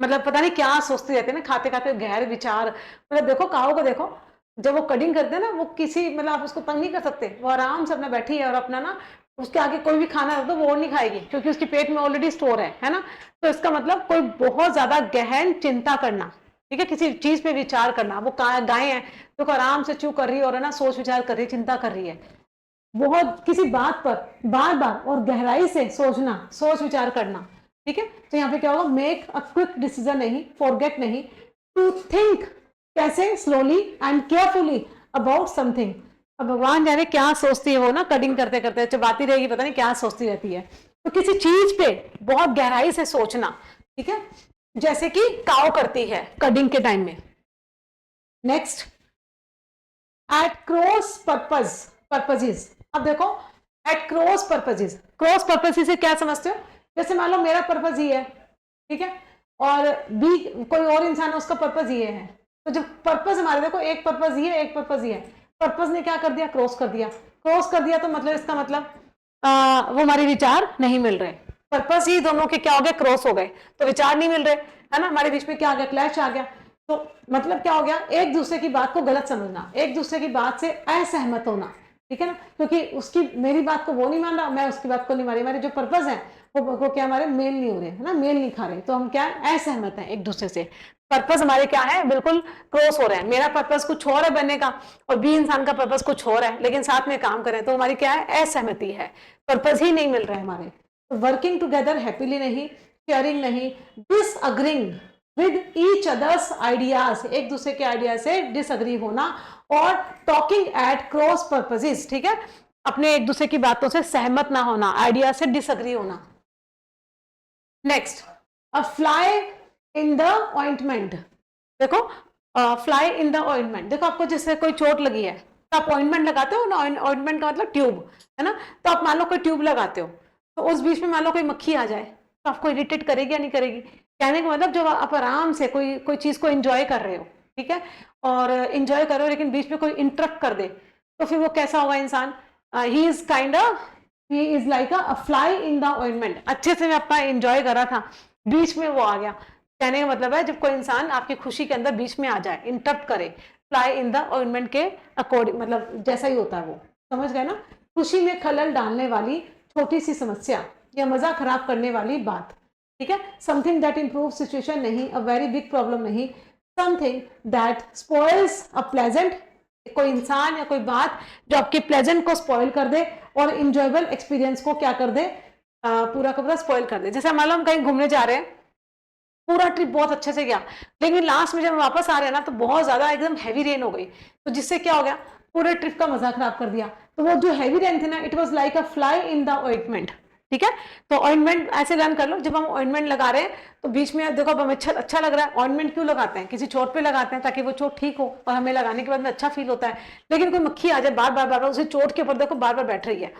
मतलब पता नहीं क्या सोचती रहती है ना, खाते खाते गहर विचार, मतलब देखो काऊ को देखो, जब वो कटिंग करते हैं ना, वो किसी मतलब आप उसको तंग नहीं कर सकते, वो आराम से अपना बैठी है और अपना ना, उसके आगे कोई भी खाना तो वो नहीं खाएगी, क्योंकि उसके पेट में ऑलरेडी स्टोर है ना। तो इसका मतलब कोई बहुत ज्यादा गहन चिंता करना, ठीक है, किसी चीज पे विचार करना, वो गाय है तो आराम से चू कर रही है और है ना, सोच विचार कर रही है, चिंता कर रही है, बहुत किसी बात पर बार बार और गहराई से सोचना, सोच विचार करना, ठीक है। तो यहाँ पे क्या होगा, मेक अ क्विक डिसीजन नहीं, फॉरगेट नहीं, टू थिंक, कैसे, slowly and carefully about something. अब भगवान जाने क्या सोचती है वो ना, कटिंग करते करते चबाती रहेगी, पता नहीं क्या सोचती रहती है। तो किसी चीज पे बहुत गहराई से सोचना, ठीक है, जैसे कि काऊ करती है कटिंग के टाइम में। नेक्स्ट, एट क्रॉस पर्पजेज, अब देखो at cross purposes, cross purposes से क्या समझते हो, जैसे मान लो मेरा पर्पज ये है, ठीक है, और बी कोई और इंसान है, उसका पर्पज ये है, तो जब पर्पज हमारे देखो, एक पर्पज ये, एक पर्पज ये है, पर्पज ने क्या कर दिया, क्रॉस कर दिया, क्रॉस कर दिया, तो मतलब इसका मतलब वो हमारे विचार नहीं मिल रहे, पर्पज ही दोनों के क्या हो गए, क्रॉस हो गए, तो विचार नहीं मिल रहे, है ना, हमारे बीच में क्या आ गया, क्लैश आ गया, तो मतलब क्या हो गया, एक दूसरे की बात को गलत समझना, एक दूसरे की बात से असहमत होना, ठीक है ना, क्योंकि उसकी मेरी बात को वो नहीं मान रहा, मैं उसकी बात को नहीं मान रही, हमारे जो पर्पज है वो क्या हमारे मेल नहीं हो रहे है ना, मेल नहीं खा रहे, तो हम क्या असहमत हैं एक दूसरे से, पर्पस हमारे क्या है, बिल्कुल क्रॉस हो रहे हैं, मेरा पर्पस कुछ और है बनने का और बी इंसान का पर्पस कुछ और है, लेकिन साथ में काम करें तो हमारी क्या है, असहमति है, पर्पस ही नहीं मिल रहा है हमारे। तो वर्किंग टुगेदर हैप्पीली नहीं, शेयरिंग नहीं, डिसअग्रिंग विद ईच अदर्स आइडियाज, एक दूसरे के आइडिया से डिसअग्री होना, और टॉकिंग एट क्रॉस पर्पसेस, ठीक है, अपने एक दूसरे की बातों से सहमत ना होना, आइडिया से डिसअग्री होना। Next, a fly in the ointment, देखो फ्लाई इन द ऑइंटमेंट, देखो आपको जैसे कोई चोट लगी है तो आप ऑइंटमेंट लगाते हो ना, ऑइंटमेंट का मतलब ट्यूब है ना, तो आप मान लो कोई ट्यूब लगाते हो, तो उस बीच में मान लो कोई मक्खी आ जाए तो आपको इरिटेट करेगी या नहीं करेगी, कहने का मतलब जब आप आराम से कोई चीज को एंजॉय कर रहे हो, ठीक है, और एंजॉय कर रहे हो लेकिन बीच में कोई इंटरप्ट कर दे तो फिर वो कैसा होगा इंसान, he is kind of, he is like a fly in the ointment, अच्छे से मैं अपना एंजॉय कर रहा था, बीच में वो आ गया, कहने का मतलब है जब कोई इंसान आपकी खुशी के अंदर बीच में आ जाए, इंटरप्ट करे, फ्लाई इन द ऑइंटमेंट के अकॉर्डिंग, मतलब जैसा ही होता है वो, समझ गए ना, खुशी में खलल डालने वाली छोटी सी समस्या या मजा खराब करने वाली बात, ठीक है, समथिंग दैट इंप्रूव सिचुएशन नहीं, अ वेरी बिग प्रॉब्लम नहीं, something that spoils a pleasant, कोई इंसान या कोई बात जो आपके प्लेजेंट को स्पॉइल कर दे और इंजॉयबल एक्सपीरियंस को क्या कर दे, पूरा का पूरा स्पॉइल कर दे। जैसे मान लो हम कहीं घूमने जा रहे हैं, पूरा ट्रिप बहुत अच्छे से गया, लेकिन लास्ट में जब वापस आ रहे हैं ना तो बहुत ज्यादा एकदम हैवी रेन हो गई, तो जिससे क्या हो गया, पूरे ट्रिप का मजा खराब कर दिया, तो वो जो हैवी रेन थे ना, it was like a fly in the ointment, ठीक है, तो ऑइंटमेंट ऐसे लर्न कर लो, जब हम ऑइंटमेंट लगा रहे हैं तो बीच में देखो अब हमें अच्छा लग रहा है, ऑइंटमेंट क्यों लगाते हैं, किसी चोट पे लगाते हैं ताकि वो चोट ठीक हो और हमें लगाने के बाद में अच्छा फील होता है, लेकिन कोई मक्खी आ जाए बार बार उसे चोट के ऊपर देखो बार बार बैठ रही है,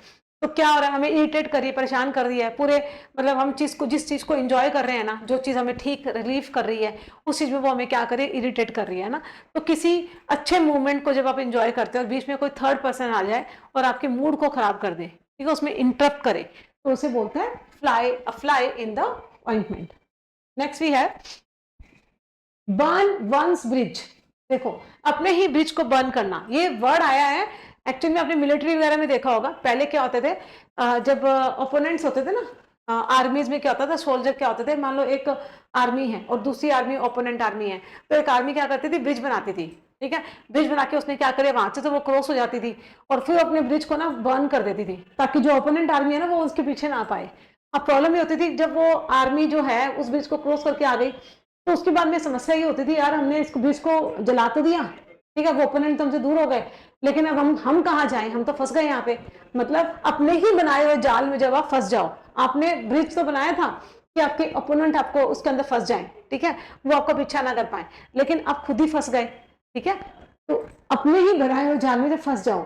तो क्या हो रहा है, हमें इरिटेट कर रही है, परेशान कर रही है पूरे, मतलब हम जिस चीज को एंजॉय कर रहे हैं ना, जो चीज हमें ठीक रिलीफ कर रही है उस चीज में वो हमें क्या करे, इरिटेट कर रही है ना, तो किसी अच्छे मूवमेंट को जब आप एंजॉय करते हो और बीच में कोई थर्ड पर्सन आ जाए और आपके मूड को खराब कर दे, ठीक है, उसमें इंटरप्ट करे, तो उसे बोलते हैं fly in the ointment. Next we है बर्न वंस ब्रिज, देखो अपने ही ब्रिज को बर्न करना, ये वर्ड आया है एक्चुअली में आपने मिलिट्री वगैरह में देखा होगा, पहले क्या होते थे, जब ओपोनेंट्स होते थे ना, आर्मीज में क्या होता था, सोल्जर क्या होते थे, मान लो एक आर्मी है और दूसरी आर्मी ओपोनेंट आर्मी है, तो एक आर्मी क्या करती थी, ब्रिज बनाती थी, ठीक है, ब्रिज बना के उसने क्या करे, वहां से तो वो क्रॉस हो जाती थी और फिर अपने ब्रिज को ना बर्न कर देती थी ताकि जो ओपोनेंट आर्मी है ना वो उसके पीछे ना पाए। अब प्रॉब्लम ये होती थी जब वो आर्मी जो है उस ब्रिज को क्रॉस करके आ गई, तो उसके बाद में समस्या ये होती थी, यार हमने इस ब्रिज को जला तो दिया, ठीक है, वो ओपोनेंट तो हमसे दूर हो गए, लेकिन अब हम कहाँ जाएं, हम तो फंस गए यहाँ पे, मतलब अपने ही बनाए हुए जाल में जब आप फंस जाओ, आपने ब्रिज तो बनाया था कि आपके ओपोनेंट आपको उसके अंदर फंस जाए, ठीक है, वो आपका पीछा ना कर पाए, लेकिन आप खुद ही फंस गए, ठीक है, तो अपने ही बनाए हुए जाल में जब फंस जाओ,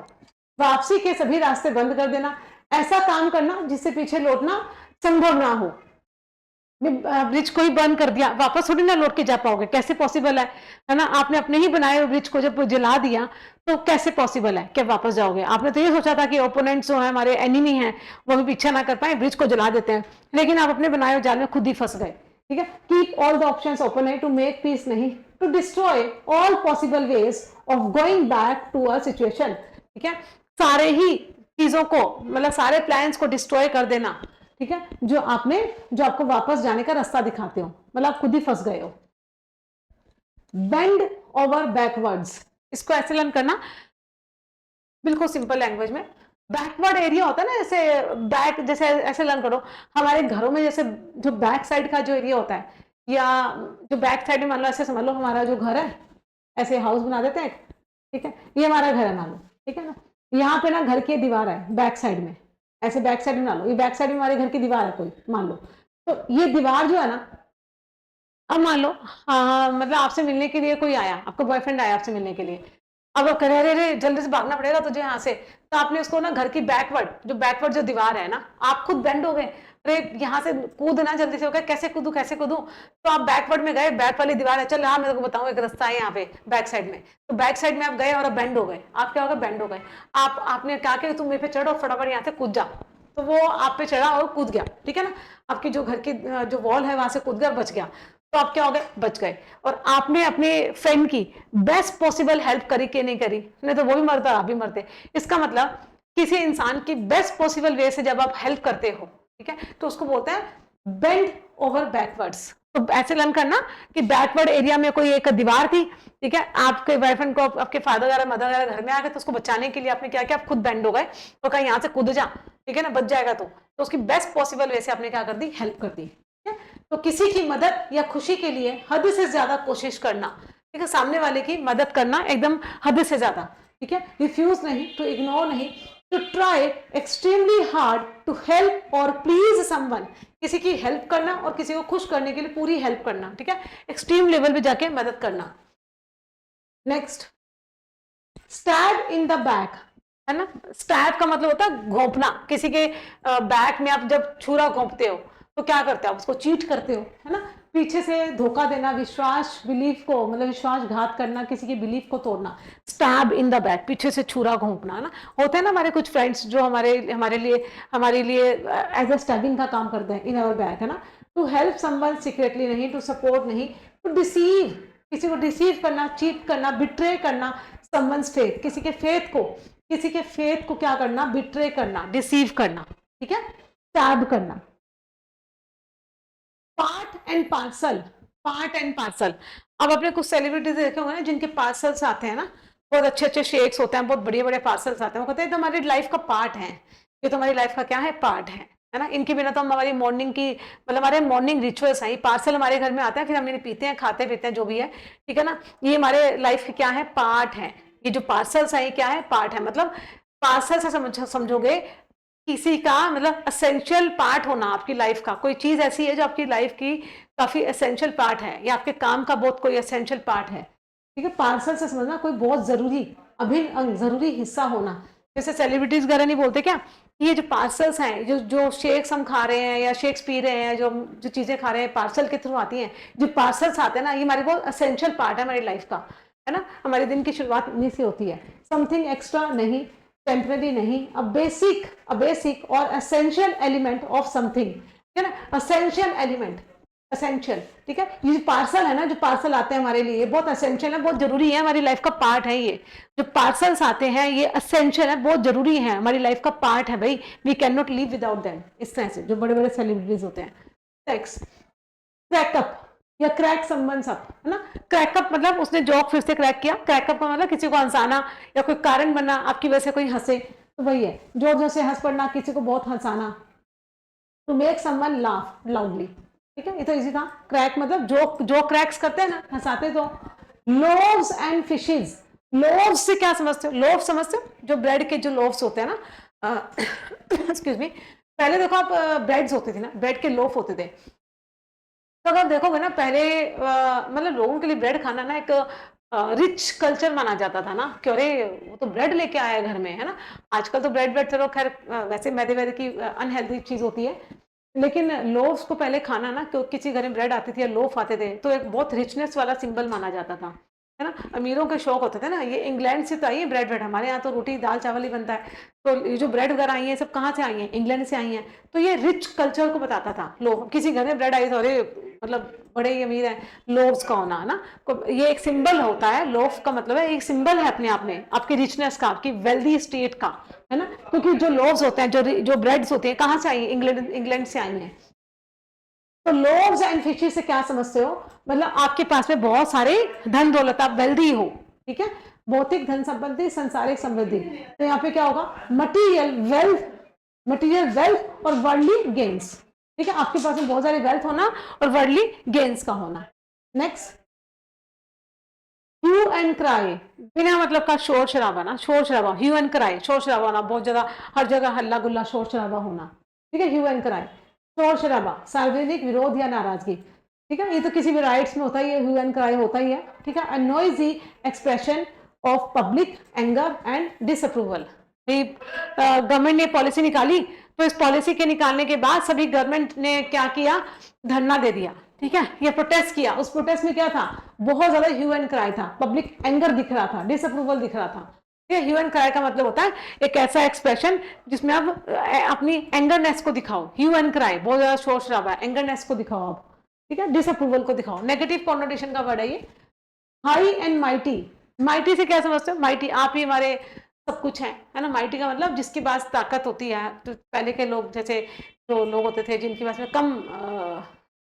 वापसी के सभी रास्ते बंद कर देना, ऐसा काम करना जिससे पीछे लौटना संभव ना हो, ब्रिज को ही बंद कर दिया, वापस थोड़ी ना लौट के जा पाओगे, कैसे पॉसिबल है ना, आपने अपने ही बनाए हुए ब्रिज को जब जला दिया तो कैसे पॉसिबल है क्या वापस जाओगे, आपने तो ये सोचा था कि ओपोनेंट्स जो है हमारे एनिमी हैं वो भी पीछा ना कर पाए, ब्रिज को जला देते हैं, लेकिन आप अपने बनाए हुए जाल में खुद ही फंस गए, ठीक है, keep all the options open है टू मेक पीस नहीं, to destroy all possible ways of going back to a situation, ठीक है, सारे ही चीजों को मतलब सारे प्लान्स को डिस्ट्रॉय कर देना, ठीक है, जो आपको वापस जाने का रास्ता दिखाते हो, मतलब आप खुद ही फंस गए हो। बेंड ओवर बैकवर्ड्स, इसको ऐसे लर्न करना बिल्कुल सिंपल लैंग्वेज में, बैकवर्ड एरिया होता है ना, ऐसे बैक जैसे ऐसे लर्न करो, हमारे घरों में जैसे जो बैक साइड का जो एरिया होता है, या जो बैक साइड में मान लो ऐसे समझ लो हमारा जो घर है, ऐसे हाउस बना देते हैं, ठीक है, ये हमारा घर है मान लो, ठीक है ना, यहाँ पे ना घर की दीवार है बैक साइड में, ऐसे बैक साइड में मान लो, ये बैक साइड में हमारे घर की दीवार है कोई मान लो, तो ये दीवार जो है ना, अब मान लो मतलब आपसे मिलने के लिए कोई आया, आपका बॉयफ्रेंड आया आपसे मिलने के लिए, अब कह रहे रे जल्दी से भागना पड़ेगा तुझे यहाँ से, तो आपने उसको ना घर की बैकवर्ड जो दीवार है ना, आप खुद बेंड हो गए, अरे यहाँ से कूदना जल्दी से, हो गया कैसे कूदू, तो आप बैकवर्ड में गए, बैक वाली दीवार है, चल हाँ मैं को बताऊँ एक रास्ता है यहाँ पे बैक साइड में, तो बैक साइड में आप गए और अब बेंड हो गए, आप क्या हो गए, बेंड हो गए, आपने कहा कि तुम मेरे पे चढ़ो फटाफट यहाँ से कूद जा, तो वो आप पे चढ़ा और कूद गया, ठीक है ना, आपकी जो घर की जो वॉल है वहां से कूद गया और बच गया, तो आप क्या हो गए, बच गए। और आपने अपने फ्रेंड की बेस्ट पॉसिबल हेल्प करी कि नहीं करी, नहीं तो वो भी मरता आप भी मरते। इसका मतलब किसी इंसान की बेस्ट पॉसिबल वे से जब आप हेल्प करते हो, ठीक है, तो उसको बोलते हैं बेंड ओवर बैकवर्ड्स। तो ऐसे लर्न करना कि बैकवर्ड एरिया में कोई एक दीवार थी, ठीक है, आपके बॉयफ्रेंड को आपके फादर वगैरह मदर वगैरह घर में आ गए, तो उसको बचाने के लिए आपने क्या किया, आप खुद बेंड हो गए और कहीं यहाँ से कूद जा, ठीक है ना, बच जाएगा। तो उसकी बेस्ट पॉसिबल वे से आपने क्या कर दी, हेल्प कर दी। तो किसी की मदद या खुशी के लिए हद से ज्यादा कोशिश करना, ठीक है, सामने वाले की मदद करना एकदम हद से ज्यादा, ठीक है, रिफ्यूज नहीं, टू इग्नोर नहीं, to try extremely hard to help और प्लीज समवन, किसी की हेल्प करना और किसी को खुश करने के लिए पूरी हेल्प करना, ठीक है, एक्सट्रीम लेवल पे जाके मदद करना। Next, stab in the back, है ना, स्टैब का मतलब होता है घोंपना, किसी के बैक में आप जब छुरा घोंपते हो तो क्या करते हो, आप उसको चीट करते हो, है ना, पीछे से धोखा देना, विश्वास बिलीफ को मतलब विश्वासघात करना, किसी की बिलीफ को तोड़ना, स्टैब इन द बैक, पीछे से छुरा घोंपना, है ना। होते हैं ना हमारे कुछ फ्रेंड्स जो हमारे लिए एज अ स्टैबिंग का काम करते हैं इन आवर बैक, है ना। टू हेल्प समवन सीक्रेटली नहीं, टू सपोर्ट नहीं, टू डिसीव, किसी को डिसीव करना, चीट करना, बिट्रे करना समवन्स फेथ, किसी के फेथ को क्या करना, बिट्रे करना, डिसीव करना, ठीक है, स्टैब करना। पार्ट एंड पार्सल, अब आपने कुछ सेलिब्रिटीज देखे होंगे ना जिनके पार्सल्स आते हैं ना, बहुत अच्छे अच्छे शेक्स होते हैं, बहुत बड़े बड़े पार्सल्स आते हैं, वो कहते हैं हमारी लाइफ का पार्ट है, ये तो हमारी लाइफ का क्या है, पार्ट है ना, इनके बिना तो हम हमारी मॉर्निंग की मतलब हमारे मॉर्निंग रिचुअल्स हैं, पार्सल हमारे घर में आते हैं, फिर हम इन्हें पीते हैं, खाते पीते हैं, जो भी है, ठीक है ना, ये हमारे लाइफ के क्या है, पार्ट है। ये जो पार्सल्स है ये क्या है, पार्ट है। मतलब पार्सल से समझोगे किसी का मतलब असेंशियल पार्ट होना आपकी लाइफ का, कोई चीज ऐसी है जो आपकी लाइफ की काफी असेंशियल पार्ट है, या आपके काम का बहुत कोई असेंशियल पार्ट है, ठीक है। पार्सल से समझना कोई बहुत जरूरी अभिन्न अंग, जरूरी हिस्सा होना। जैसे सेलिब्रिटीज वगैरह नहीं बोलते क्या, ये जो पार्सल्स हैं, जो शेक्स हम खा रहे हैं या शेक्स पी रहे हैं, जो चीजें खा रहे हैं पार्सल के थ्रू आती हैं, जो पार्सल्स आते हैं ना, ये हमारे बहुत असेंशियल पार्ट है हमारी लाइफ का, है ना। हमारे दिन की शुरुआत इन्हीं से होती है। समथिंग एक्स्ट्रा नहीं, टेम्पररी नहीं, अ बेसिक और असेंशियल एलिमेंट ऑफ समथिंग, है ना, असेंशियल एलिमेंट, असेंशियल, ठीक है। ये पार्सल है ना, जो पार्सल आते हैं हमारे लिए बहुत असेंशियल है, बहुत जरूरी है, हमारी लाइफ का पार्ट है। ये जो पार्सल्स आते हैं ये असेंशियल है, बहुत जरूरी है, हमारी लाइफ का पार्ट है भाई, we can not live without them. इस तरह से जो बड़े बड़े सेलिब्रिटीज होते हैं। नेक्स्ट, क्रैकअप या क्रैक समवन्स अप, है ना। क्रैकअप मतलब उसने जॉक फिर से क्रैक किया, क्रैकअप का मतलब किसी को हंसाना या कोई कारण बनना, आपकी वजह से कोई हंसे, तो वही है जो से हंस पड़ना, किसी को बहुत हंसाना। To make someone laugh loudly, ठीक है, ये तो इजी था। क्रैक मतलब जो क्रैक्स करते हैं ना, हंसाते। तो लोव्स एंड फिशेज, लोव्स से क्या समझते हो, लोव समझते हो, जो ब्रेड के जो लोव्स होते हैं ना, एक्सक्यूज मी, पहले देखो आप ब्रेड्स होते थे ना, ब्रेड के लोफ होते थे, तो अगर देखोगे ना पहले मतलब लोगों के लिए ब्रेड खाना ना एक रिच कल्चर माना जाता था ना, कि अरे वो तो ब्रेड लेके आया घर में, है ना। आजकल तो ब्रेड चलो खैर वैसे मैदे वैदे की अनहेल्दी चीज होती है, लेकिन लोफ्स को पहले खाना ना, क्यों किसी घर में ब्रेड आती थी या लोफ आते थे, तो एक बहुत रिचनेस वाला सिंबल माना जाता था, है ना। अमीरों के शौक होते थे ना। ये इंग्लैंड से तो आई है ब्रेड, हमारे यहाँ तो रोटी दाल चावल ही बनता है। तो ये जो ब्रेड वगैरह आई है सब कहाँ से आई है, इंग्लैंड से आई हैं। तो ये रिच कल्चर को बताता था। लोग किसी घर में ब्रेड आई तो अरे मतलब बड़े ही अमीर है, लोव्स का होना, है ना। ये एक सिंबल होता है, लोफ का मतलब है एक सिंबल है अपने आप में, आपकी रिचनेस का, आपकी वेल्दी स्टेट का, है ना। क्योंकि जो लोव्स होते हैं, जो ब्रेड्स होते हैं, कहाँ से आई है, इंग्लैंड से आई हैं। तो लोव्स एंड फिशेस से क्या समझते हो, मतलब आपके पास में बहुत सारे धन दौलत, आप वेल्दी हो, ठीक है, भौतिक धन संपत्ति, संसारिक समृद्धि। तो यहाँ पे क्या होगा, मटीरियल वेल्थ और वर्ल्डली गेन्स, ठीक है, आपके पास में बहुत सारे वेल्थ होना और वर्ल्डली गेन्स का होना। नेक्स्ट, ह्यू एंड क्राई, बिना मतलब का शोर शराबा ना, शोर शराबा, ह्यू एंड क्राई, शोर शराबा होना, बहुत ज्यादा हर जगह हल्ला गुल्ला शोर शराबा होना, ठीक है, ह्यू एंड क्राई, शोर शराबा, सार्वजनिक विरोध या नाराजगी, ठीक है, ये तो किसी भी राइट्स में होता ही है, ह्यू एंड क्राई होता ही है, ठीक है। A noisy expression of public anger and disapproval. Government ने पॉलिसी निकाली, तो इस पॉलिसी के निकालने के बाद सभी गवर्नमेंट ने क्या किया, धरना दे दिया, ठीक है, ये प्रोटेस्ट किया। उस प्रोटेस्ट में क्या था, बहुत ज्यादा ह्यू एंड क्राई था, पब्लिक एंगर दिख रहा था, डिसअप्रूवल दिख रहा था। ह्यू एंड क्राई का मतलब होता है एक ऐसा एक्सप्रेशन जिसमें आप अपनी एंगरनेस को दिखाओ। ह्यू एंड क्राई बहुत ज्यादा शोर शराबा है, एंगरनेस को दिखाओ आप, ठीक है, डिसअप्रूवल को दिखाओ, नेगेटिव कॉन्नोटेशन का वर्ड है ये। हाई एंड माइटी, माइटी से क्या समझते हो? माइटी आप ही हमारे सब कुछ है ना। माइटी का मतलब जिसके पास ताकत होती है। तो पहले के लोग, जैसे जो लोग होते थे जिनके पास में कम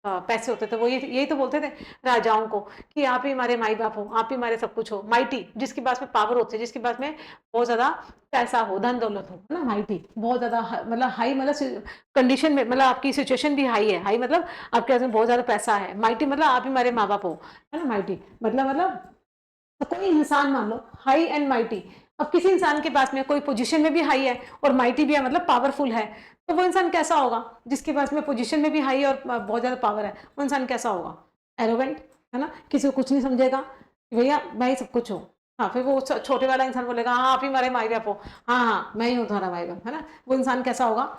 पैसे होते थे, वो यही तो बोलते थे राजाओं को कि आप ही हमारे माई बाप हो, आप ही हमारे सब कुछ हो। माइटी जिसके पास में पावर होती है, जिसके पास में बहुत ज्यादा पैसा हो, धन दौलत हो, है ना। माइटी बहुत ज्यादा मतलब हाई, मतलब कंडीशन में, मतलब आपकी सिचुएशन भी हाई है। हाई मतलब आपके पास में बहुत ज्यादा पैसा है। माइटी मतलब आप ही हमारे माँ बाप हो, है ना। माइटी मतलब तो कोई इंसान मान लो हाई एंड माइटी। अब किसी इंसान के पास में कोई पोजीशन में भी हाई है और माइटी भी है, मतलब पावरफुल है, तो वो इंसान कैसा होगा? जिसके पास में पोजीशन में भी हाई है और बहुत ज्यादा पावर है, वो इंसान कैसा होगा? एरोगेंट, है ना। किसी को कुछ नहीं समझेगा, भैया मैं ही सब कुछ हूँ। हाँ, फिर वो छोटे वाला इंसान बोलेगा हाँ आप ही हमारे माई बाप हो, हाँ हाँ मैं ही हूँ तुम्हारा माई बाप, है ना। वो इंसान कैसा होगा?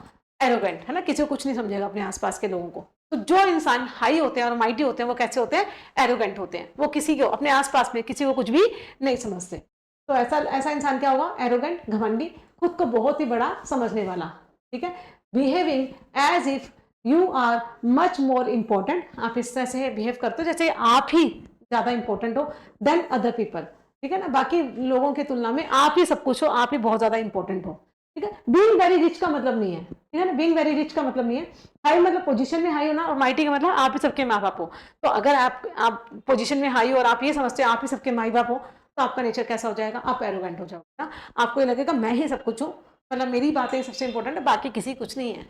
एरोगेंट, है ना। किसी को कुछ नहीं समझेगा, अपने आसपास के लोगों को। तो जो इंसान हाई होते हैं और माइटी होते हैं, वो कैसे होते हैं? एरोगेंट होते हैं। वो किसी को, अपने आसपास में किसी को कुछ भी नहीं समझते। तो ऐसा ऐसा इंसान क्या होगा? एरोगेंट, घमंडी, खुद को बहुत ही बड़ा समझने वाला, ठीक है। Behaving as if you are much more important, आप इस तरह से बिहेव करते हो जैसे आप ही ज्यादा इंपॉर्टेंट हो देन अदर पीपल, ठीक है ना। बाकी लोगों की तुलना में आप ही सब कुछ हो, आप ही बहुत ज्यादा इंपॉर्टेंट हो, ठीक है। बीइंग वेरी रिच का मतलब नहीं है, ठीक है ना। बीइंग वेरी रिच का मतलब नहीं है। हाई मतलब पोजीशन में हाई होना, और माइटी का मतलब आप ही सबके माँ बाप हो। तो अगर आप पोजीशन में हाई हो और आप ये समझते हो आप ही सबके माई बाप हो, तो आपका नेचर कैसा हो जाएगा? आप एरोगेंट हो जाओगे ना। आपको ये लगेगा मैं ही सब कुछ हूँ, मतलब मेरी बातें सबसे इंपॉर्टेंट है, बाकी किसी कुछ नहीं है।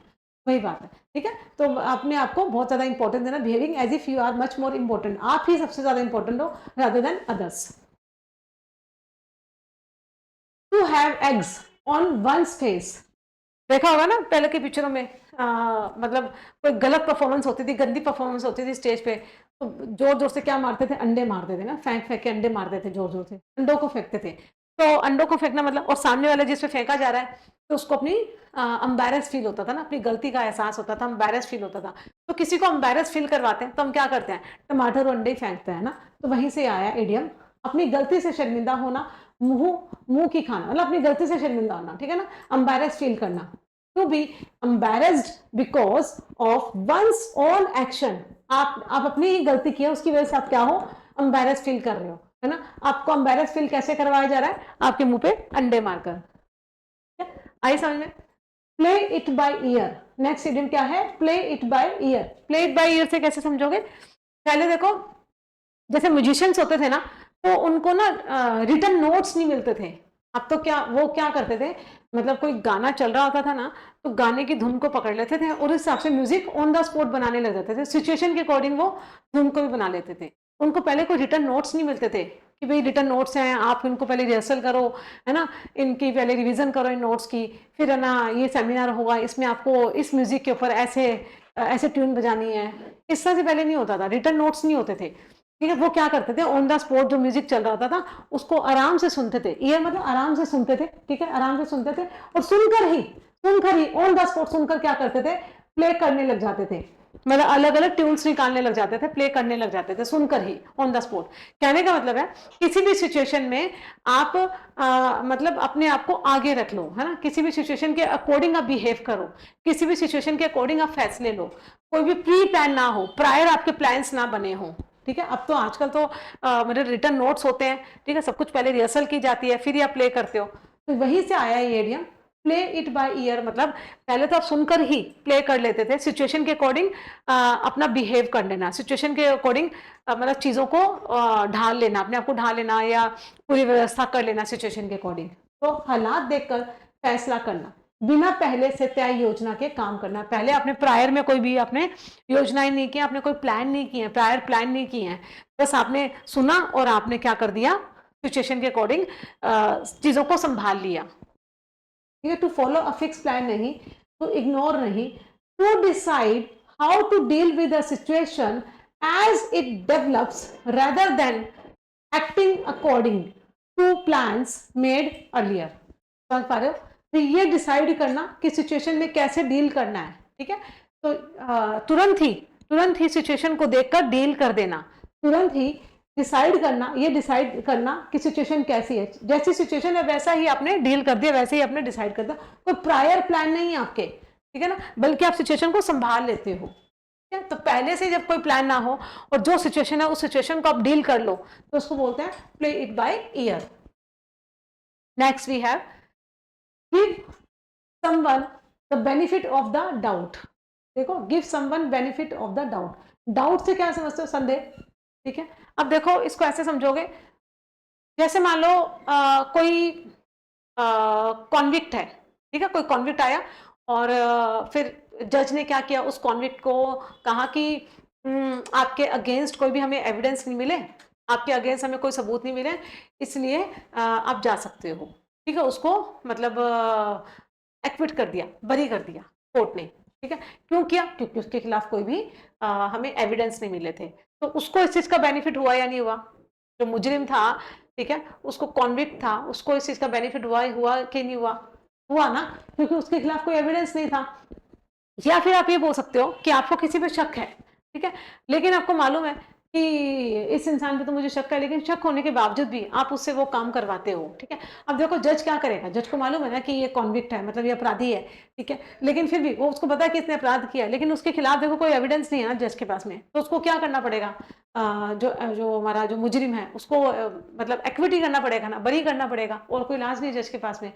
वही बात है, ठीक है। तो अपने आपको बहुत ज्यादा इंपॉर्टेंस देना, behaving as if you are much more important, आप ही सबसे ज्यादा इंपॉर्टेंट हो rather than others. To have eggs on one's face, देखा होगा ना पहले की पिक्चरों में। मतलब कोई गलत परफॉर्मेंस होती थी, गंदी परफॉर्मेंस होती थी स्टेज पे, तो जोर जोर से क्या मारते थे? अंडे मारते थे ना, फेंक फेंक के अंडे मारते थे, जोर जोर से अंडों को फेंकते थे। तो अंडों को फेंकना मतलब, और सामने वाले जिसपे फेंका जा रहा है तो उसको अपनी अम्बेरस फील होता था ना, अपनी गलती का एहसास होता था, अम्बेरस फील होता था। तो किसी को अम्बेरस फील करवाते हैं तो हम क्या करते हैं? टमाटर और अंडे ही फेंकते हैं ना। तो वहीं से आया इडियम, अपनी गलती से शर्मिंदा होना, मुंह मुंह की खाना, मतलब अपनी गलती से शर्मिंदा होना, ठीक है ना। अम्बेरस फील करना, to be embarrassed because of one's own action, आप अपनी ही गलती की है, उसकी वजह से आप क्या हो? एम्बेरस फील कर रहे हो, है ना। आपको एम्बेरस फील कैसे करवाया जा रहा है? आपके मुंह पे अंडे मारकर। आई समझ में? Play it by ear, next idiom क्या है? Play it by year. Play it by year से कैसे समझोगे? पहले देखो, जैसे म्यूजिशियंस होते थे ना, तो उनको ना रिटन नोट्स नहीं मिलते थे। अब तो क्या, वो क्या करते थे, मतलब कोई गाना चल रहा होता था ना, तो गाने की धुन को पकड़ लेते थे और उस हिसाब से म्यूजिक ऑन द स्पॉट बनाने लग जाते थे। सिचुएशन के अकॉर्डिंग वो धुन को भी बना लेते थे। उनको पहले कोई रिटन नोट्स नहीं मिलते थे कि भाई रिटन नोट्स हैं, आप इनको पहले रिहर्सल करो, है ना, इनकी पहले रिवीजन करो इन नोट्स की, फिर है ना ये सेमिनार होगा, इसमें आपको इस म्यूजिक के ऊपर ऐसे ऐसे ट्यून बजानी है। इस तरह से पहले नहीं होता था, रिटन नोट्स नहीं होते थे, ठीक है। वो क्या करते थे? ऑन द स्पॉट जो म्यूजिक चल रहा था उसको आराम से सुनते थे। ईयर मतलब आराम से सुनते थे, ठीक है, आराम से सुनते थे, और सुनकर ही ऑन द स्पॉट सुनकर क्या करते थे? प्ले करने लग जाते थे, मतलब अलग अलग ट्यून्स निकालने लग जाते थे, प्ले करने लग जाते थे सुनकर ही, ऑन द स्पॉट। कहने का मतलब है किसी भी सिचुएशन में आप मतलब अपने आप को आगे रख लो, है ना। किसी भी सिचुएशन के अकॉर्डिंग आप बिहेव करो, किसी भी सिचुएशन के अकॉर्डिंग आप फैसले लो, कोई भी प्री प्लान ना हो, प्रायर आपके प्लान्स ना बने हो, ठीक है। अब तो आजकल तो मतलब रिटर्न नोट्स होते हैं, ठीक है, सब कुछ पहले रिहर्सल की जाती है, फिर आप प्ले करते हो। तो वहीं से आया ये idea play it by year, मतलब पहले तो आप सुनकर ही प्ले कर लेते थे, सिचुएशन के अकॉर्डिंग अपना बिहेव कर लेना, सिचुएशन के अकॉर्डिंग मतलब चीज़ों को ढाल लेना, अपने आप को ढाल लेना, या पूरी व्यवस्था कर लेना सिचुएशन के अकॉर्डिंग। तो हालात देखकर फैसला करना, बिना पहले से तय योजना के काम करना। पहले आपने प्रायर में कोई भी आपने योजनाएं नहीं की, आपने कोई प्लान नहीं किए, प्रायर प्लान नहीं किए हैं, बस आपने सुना और आपने क्या कर दिया? सिचुएशन के अकॉर्डिंग चीज़ों को संभाल लिया, ठीक है। To follow a fix plan नहीं, टू इग्नोर नहीं, to decide how to deal with a situation as it develops rather than acting according to plans made earlier. समझ पा रहे हो? तो ये डिसाइड करना कि सिचुएशन में कैसे डील करना है, ठीक है। तो तुरंत ही सिचुएशन को देखकर डील कर देना, तुरंत ही डिसाइड करना, ये डिसाइड करना कि सिचुएशन कैसी है, जैसी सिचुएशन है वैसा ही आपने डील कर दिया, वैसे ही आपने डिसाइड कर दिया। कोई प्रायर प्लान नहीं है आपके, ठीक है ना, बल्कि आप सिचुएशन को संभाल लेते हो। ठीक है, तो पहले से जब कोई प्लान ना हो और जो सिचुएशन है उस सिचुएशन को आप डील कर लो तो उसको बोलते हैं play it by ear. Next we have give someone the benefit of the doubt. देखो, give someone benefit of the doubt, doubt से क्या समझते हो? संदेह। ठीक है, अब देखो इसको ऐसे समझोगे, जैसे मान लो कोई कॉन्विक्ट है, ठीक है, कोई कॉन्विक्ट आया और फिर जज ने क्या किया, उस कॉन्विक्ट को कहा कि आपके अगेंस्ट कोई भी हमें एविडेंस नहीं मिले, आपके अगेंस्ट हमें कोई सबूत नहीं मिले, इसलिए आप जा सकते हो। ठीक है, उसको मतलब एक्विट कर दिया, बरी कर दिया कोर्ट ने। ठीक है, क्यों किया? क्योंकि उसके खिलाफ कोई भी हमें एविडेंस नहीं मिले थे। तो उसको इस चीज का बेनिफिट हुआ या नहीं हुआ? जो मुजरिम था, ठीक है, उसको कॉन्विक्ट था, उसको इस चीज का बेनिफिट हुआ कि नहीं हुआ? हुआ ना, क्योंकि उसके खिलाफ कोई एविडेंस नहीं था। या फिर आप ये बोल सकते हो कि आपको किसी पे शक है, ठीक है, लेकिन आपको मालूम है कि इस इंसान पे तो मुझे शक है, लेकिन शक होने के बावजूद भी आप उससे वो काम करवाते हो। ठीक है, अब देखो जज क्या करेगा, जज को मालूम है ना कि ये कॉन्विक्ट है, मतलब ये अपराधी है, ठीक है, लेकिन फिर भी वो उसको पता है कि इसने अपराध किया, लेकिन उसके खिलाफ देखो कोई एविडेंस नहीं है ना जज के पास में, तो उसको क्या करना पड़ेगा? जो हमारा जो मुजरिम है उसको मतलब एक्विटी करना पड़ेगा ना, बरी करना पड़ेगा, और कोई इलाज नहीं जज के पास में।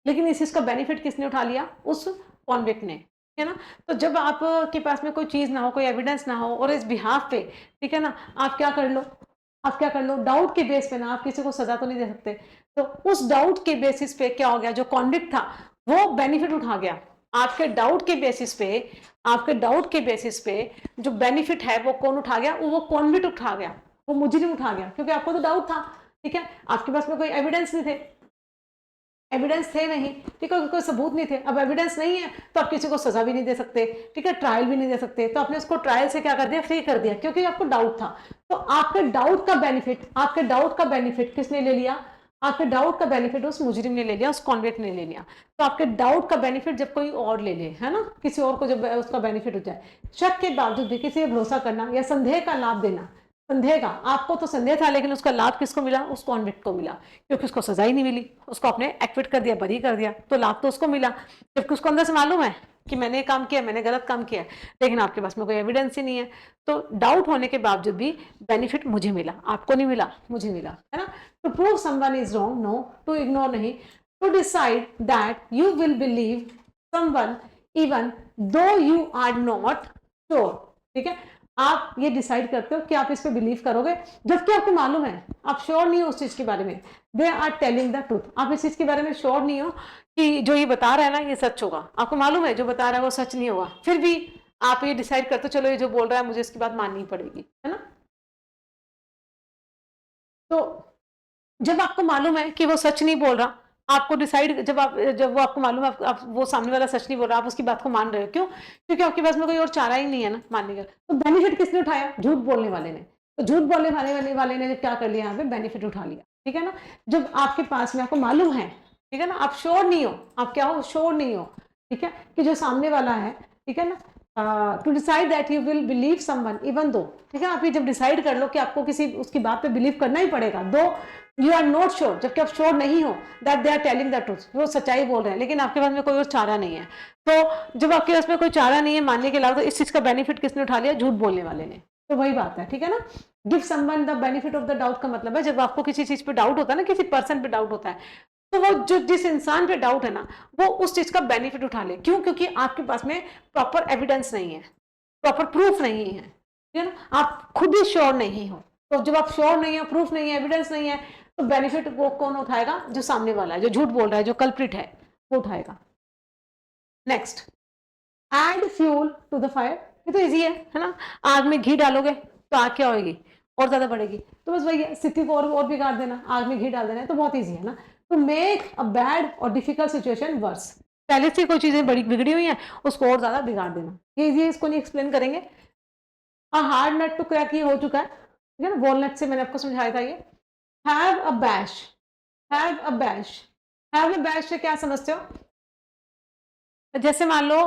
लेकिन इस चीज का बेनिफिट किसने उठा लिया? उस कॉन्विक्ट ने, है ना। तो जब आपके पास में कोई चीज ना हो, कोई एविडेंस ना हो, और इस बिहाफ पे, ठीक है ना, आप क्या कर लो, आप क्या कर लो, डाउट के बेस पे ना आप किसी को सजा तो नहीं दे सकते, तो उस डाउट के बेसिस पे क्या हो गया, जो कॉन्विक्ट था वो बेनिफिट उठा गया। आपके डाउट के बेसिस पे, आपके डाउट के बेसिस पे जो बेनिफिट है वो कौन उठा गया? वो कॉन्विक्ट उठा गया, वो मुजरिम उठा गया, क्योंकि आपको तो डाउट था। ठीक है, आपके पास में कोई एविडेंस नहीं थे, एविडेंस थे नहीं, ठीक है, कोई सबूत नहीं थे। अब एविडेंस नहीं है तो आप किसी को सजा भी नहीं दे सकते, ठीक है, ट्रायल भी नहीं दे सकते, तो आपने उसको ट्रायल से क्या कर दिया? फ्री कर दिया, क्योंकि आपको डाउट था। तो आपके डाउट का बेनिफिट, आपके डाउट का बेनिफिट किसने ले लिया? आपके डाउट का बेनिफिट उस मुजरिम ने ले लिया, उस कॉन्विक्ट ने ले लिया। तो आपके डाउट का बेनिफिट जब कोई और ले ले, है ना, किसी और को जब उसका बेनिफिट हो जाए, शक के बावजूद भी किसी पे भरोसा करना या संदेह का लाभ देना, संदेह का, आपको तो संदेह था लेकिन उसका लाभ किसको मिला? उस कॉन्विक्ट को मिला, क्योंकि उसको सजा ही नहीं मिली, उसको आपने एक्विट कर दिया, बरी कर दिया, तो लाभ तो उसको मिला, जबकि उसको अंदर से मालूम है कि मैंने ये काम किया, मैंने गलत काम किया, लेकिन आपके पास में कोई एविडेंस ही नहीं है। तो डाउट होने के बावजूद भी बेनिफिट मुझे मिला, आपको नहीं मिला, मुझे मिला, है ना। To prove someone is wrong, no, to ignore नहीं, to decide that you will believe someone even though you are not sure. ठीक है, आप ये डिसाइड करते हो कि आप इस पे बिलीव करोगे, जबकि आपको मालूम है आप श्योर नहीं हो उस चीज के बारे में। They are telling the truth, आप इस चीज के बारे में श्योर नहीं हो कि जो ये बता रहा है ना ये सच होगा, आपको मालूम है जो बता रहा है वो सच नहीं होगा, फिर भी आप ये डिसाइड करते हो चलो ये जो बोल रहा है मुझे इसकी बात माननी पड़ेगी, है ना। तो जब आपको मालूम है कि वो सच नहीं बोल रहा, आपको डिसाइड, जब वो आपको मालूम है आप वो सामने वाला सच नहीं बोल रहा, आप उसकी बात को मान रहे हो, क्यों? क्योंकि आपके पास में कोई और चारा ही नहीं है ना मानने का। तो बेनिफिट किसने उठाया? झूठ बोलने वाले ने। तो झूठ बोलने वाले ने क्या कर लिया? यहाँ पे बेनिफिट उठा लिया। ठीक है ना, जब आपके पास में आपको मालूम है, ठीक है ना, आप श्योर नहीं हो, आप क्या हो? श्योर नहीं हो, ठीक है, कि जो सामने वाला है, ठीक है ना, to decide that you will believe someone even though, ठीक है, आप ये जब डिसाइड कर लो कि आपको किसी उसकी बात पे बिलीव करना ही पड़ेगा, दो यू आर नॉट श्योर, जबकि आप श्योर नहीं हो that they are telling the truth, वो सच्चाई बोल रहे हैं, लेकिन आपके पास में कोई और चारा नहीं है। तो जब आपके पास में कोई चारा नहीं है मानने के अलावा, तो इस चीज का बेनिफिट किसने उठा लिया? झूठ बोलने वाले ने। तो वही बात है, ठीक है ना। Give someone the benefit of the doubt का मतलब है जब आपको किसी चीज पे डाउट होता है ना, किसी पर्सन पे डाउट होता है, तो वो जो जिस इंसान पे डाउट है ना, वो उस चीज का बेनिफिट उठा ले। क्यों? क्योंकि आपके पास में प्रॉपर एविडेंस नहीं है, प्रॉपर प्रूफ नहीं है, ठीक है ना, आप खुद ही श्योर नहीं हो। तो जब आप श्योर नहीं हो, प्रूफ नहीं है, एविडेंस नहीं है, तो बेनिफिट वो कौन उठाएगा? जो सामने वाला है, जो झूठ बोल रहा है, जो कल्प्रिट है, वो उठाएगा। Next, add fuel to the fire. ये तो इजी है ना, आग में घी डालोगे तो आग क्या होगी? और ज्यादा बढ़ेगी। तो बस वही है, स्थिति को और बिगाड़ देना, आग में घी डाल देना है, तो बहुत ईजी है ना। टू मेक अ बैड और डिफिकल्ट सिचुएशन वर्स, पहले से कोई चीजें बड़ी बिगड़ी हुई है उसको और ज्यादा बिगाड़ देना, ये इजी है, इसको नहीं एक्सप्लेन करेंगे। हार्ड नट टू क्रैक, ये हो चुका है, ठीक है ना, वॉलनट से मैंने आपको समझाया था ये। Have a bash, have a bash, have a bash से क्या समझते हो? जैसे मान लो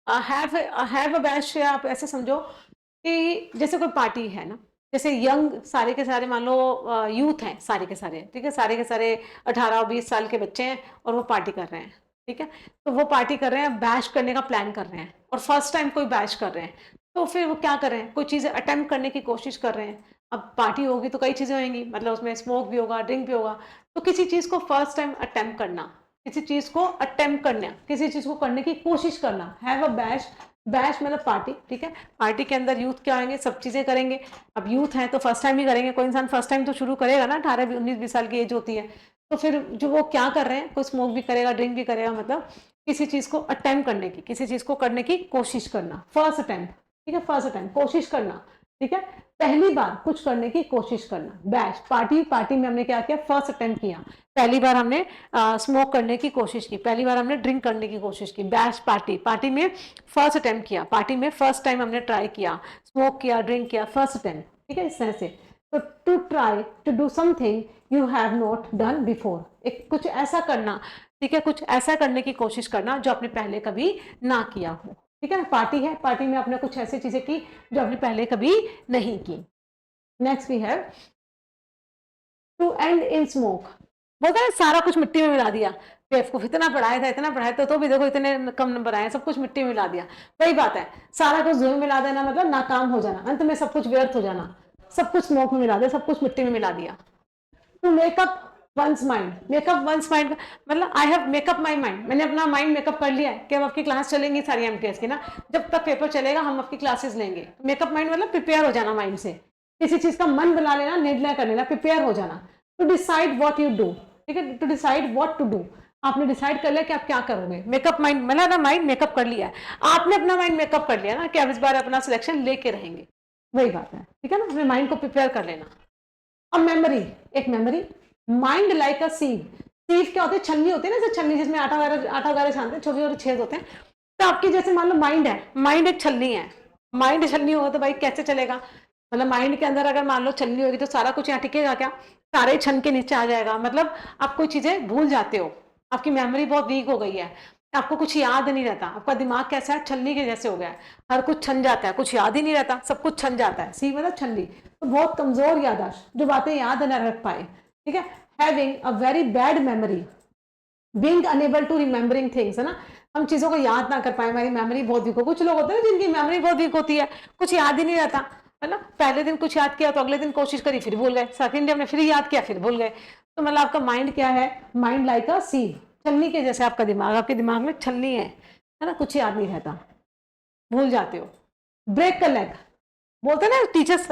हैव अ बैश से आप ऐसे समझो कि जैसे कोई पार्टी है ना, जैसे यंग सारे के सारे मान लो यूथ हैं सारे के सारे, ठीक है, सारे के सारे 18-20 साल के बच्चे हैं और वो पार्टी कर रहे हैं, ठीक है, तो वो पार्टी कर रहे हैं, बैश करने का प्लान कर रहे हैं, और फर्स्ट टाइम कोई बैश कर रहे हैं, तो फिर वो क्या कर रहे हैं, कोई चीज़ें अटेम्प्ट करने की कोशिश कर रहे हैं। अब पार्टी होगी तो कई चीज़ें होंगी, मतलब उसमें स्मोक भी होगा, ड्रिंक भी होगा। तो किसी चीज़ को फर्स्ट टाइम अटेम्प्ट करना, किसी चीज़ को अटेम्प्ट करना, किसी चीज़ को करने की कोशिश करना, हैव अ बैश। बैश मतलब पार्टी, ठीक है। पार्टी के अंदर यूथ क्या आएंगे, सब चीज़ें करेंगे। अब यूथ हैं तो फर्स्ट टाइम ही करेंगे, कोई इंसान फर्स्ट टाइम तो शुरू करेगा ना, 18-19-20 साल की एज होती है। तो फिर जो वो क्या कर रहे हैं, कोई स्मोक भी करेगा, ड्रिंक भी करेगा, मतलब किसी चीज़ को अटेम्प्ट करने की, किसी चीज़ को करने की कोशिश करना, फर्स्ट अटेम्प्ट, ठीक है। फर्स्ट अटेम्प्ट, कोशिश करना, ठीक है। पहली बार कुछ करने की कोशिश करना। बैश, पार्टी, पार्टी में हमने क्या किया, फर्स्ट अटेम्प्ट किया। पहली बार हमने स्मोक करने की कोशिश की, पहली बार हमने ड्रिंक करने की कोशिश की। बैश, पार्टी, पार्टी में फर्स्ट अटेम्प्ट किया, पार्टी में फर्स्ट टाइम हमने ट्राई किया, स्मोक किया, ड्रिंक किया, फर्स्ट अटेम्प्ट, ठीक है। इस तरह से तो to try to do something you have not done before, एक कुछ ऐसा करना, ठीक है, कुछ ऐसा करने की कोशिश करना जो आपने पहले कभी ना किया हो, ठीक है। पार्टी है, पार्टी में आपने कुछ ऐसी चीजें की जो आपने पहले कभी नहीं की। Next we have to end in smoke, बोलता है सारा कुछ मिट्टी में मिला दिया। बेवकूफ, इतना पढ़ाया था, इतना पढ़ाया था, तो भी देखो इतने कम नंबर आए, सब कुछ मिट्टी में मिला दिया। वही बात है, सारा कुछ धुएं में मिला देना मतलब नाकाम हो जाना, अंत में सब कुछ व्यर्थ हो जाना। सब कुछ स्मोक में मिला दिया, सब कुछ मिट्टी में मिला दिया। To make up one's mind, make up one's mind मतलब I have make up my mind, मैंने अपना माइंड मेकअप कर लिया है कि अब आपकी क्लास चलेंगी सारी एमटीएस की ना, जब तक पेपर चलेगा हम आपकी क्लासेस लेंगे। मेकअप माइंड मतलब प्रिपेयर हो जाना माइंड से, किसी चीज का मन बना लेना, निर्णय कर लेना, प्रिपेयर हो जाना। To decide what you do, ठीक है, to decide what to do, आपने डिसाइड कर लिया कि आप क्या करोगे। मेकअप माइंड मतलब ना माइंड मेकअप कर लिया है, आपने अपना माइंड मेकअप कर लिया ना कि आप इस बार अपना सिलेक्शन लेके रहेंगे, वही बात है, ठीक है ना, अपने माइंड को प्रिपेयर कर लेना। अब मेमोरी, एक मेमोरी, माइंड लाइक अ सीव, सीव क्या होती है, छन्नी होती है ना, छन्नी जिसमें आटा वगैरह छानते हैं, छोटे छोटे छेद होते हैं। तो आपकी जैसे मान लो माइंड है, माइंड एक छन्नी है, माइंड छन्नी होगा तो भाई कैसे चलेगा, मतलब माइंड के अंदर अगर मान लो छन्नी होगी तो सारा कुछ यहाँ टिकेगा क्या, सारे छन के नीचे आ जाएगा, मतलब आप कोई चीजें भूल जाते हो, आपकी मेमोरी बहुत वीक हो गई है, आपको कुछ याद नहीं रहता, आपका दिमाग कैसा है, छन्नी के जैसे हो गया है, हर कुछ छन जाता है, कुछ याद ही नहीं रहता, सब कुछ छन जाता है। सी मतलब छन्नी, तो बहुत कमजोर याददाश्त, जो बातें याद न रख पाए, ठीक है। Having a very bad memory, being unable to remembering things, है ना, हम चीजों को याद ना कर पाए, हमारी मेमोरी बहुत वीक हो। कुछ लोग होते हैं ना जिनकी मेमोरी बहुत वीक होती है, कुछ याद ही नहीं रहता, है ना, पहले दिन कुछ याद किया तो अगले दिन कोशिश करी फिर भूल गए, सेकंड डे हमने फिर याद किया फिर भूल गए। तो मतलब आपका माइंड क्या है, माइंड लाइक अ सीव, छलनी के जैसे आपका दिमाग, आपके दिमाग में छलनी है ना, कुछ याद नहीं रहता, भूल जाते हो। ब्रेक का लेग, बोलते हैं ना टीचर्स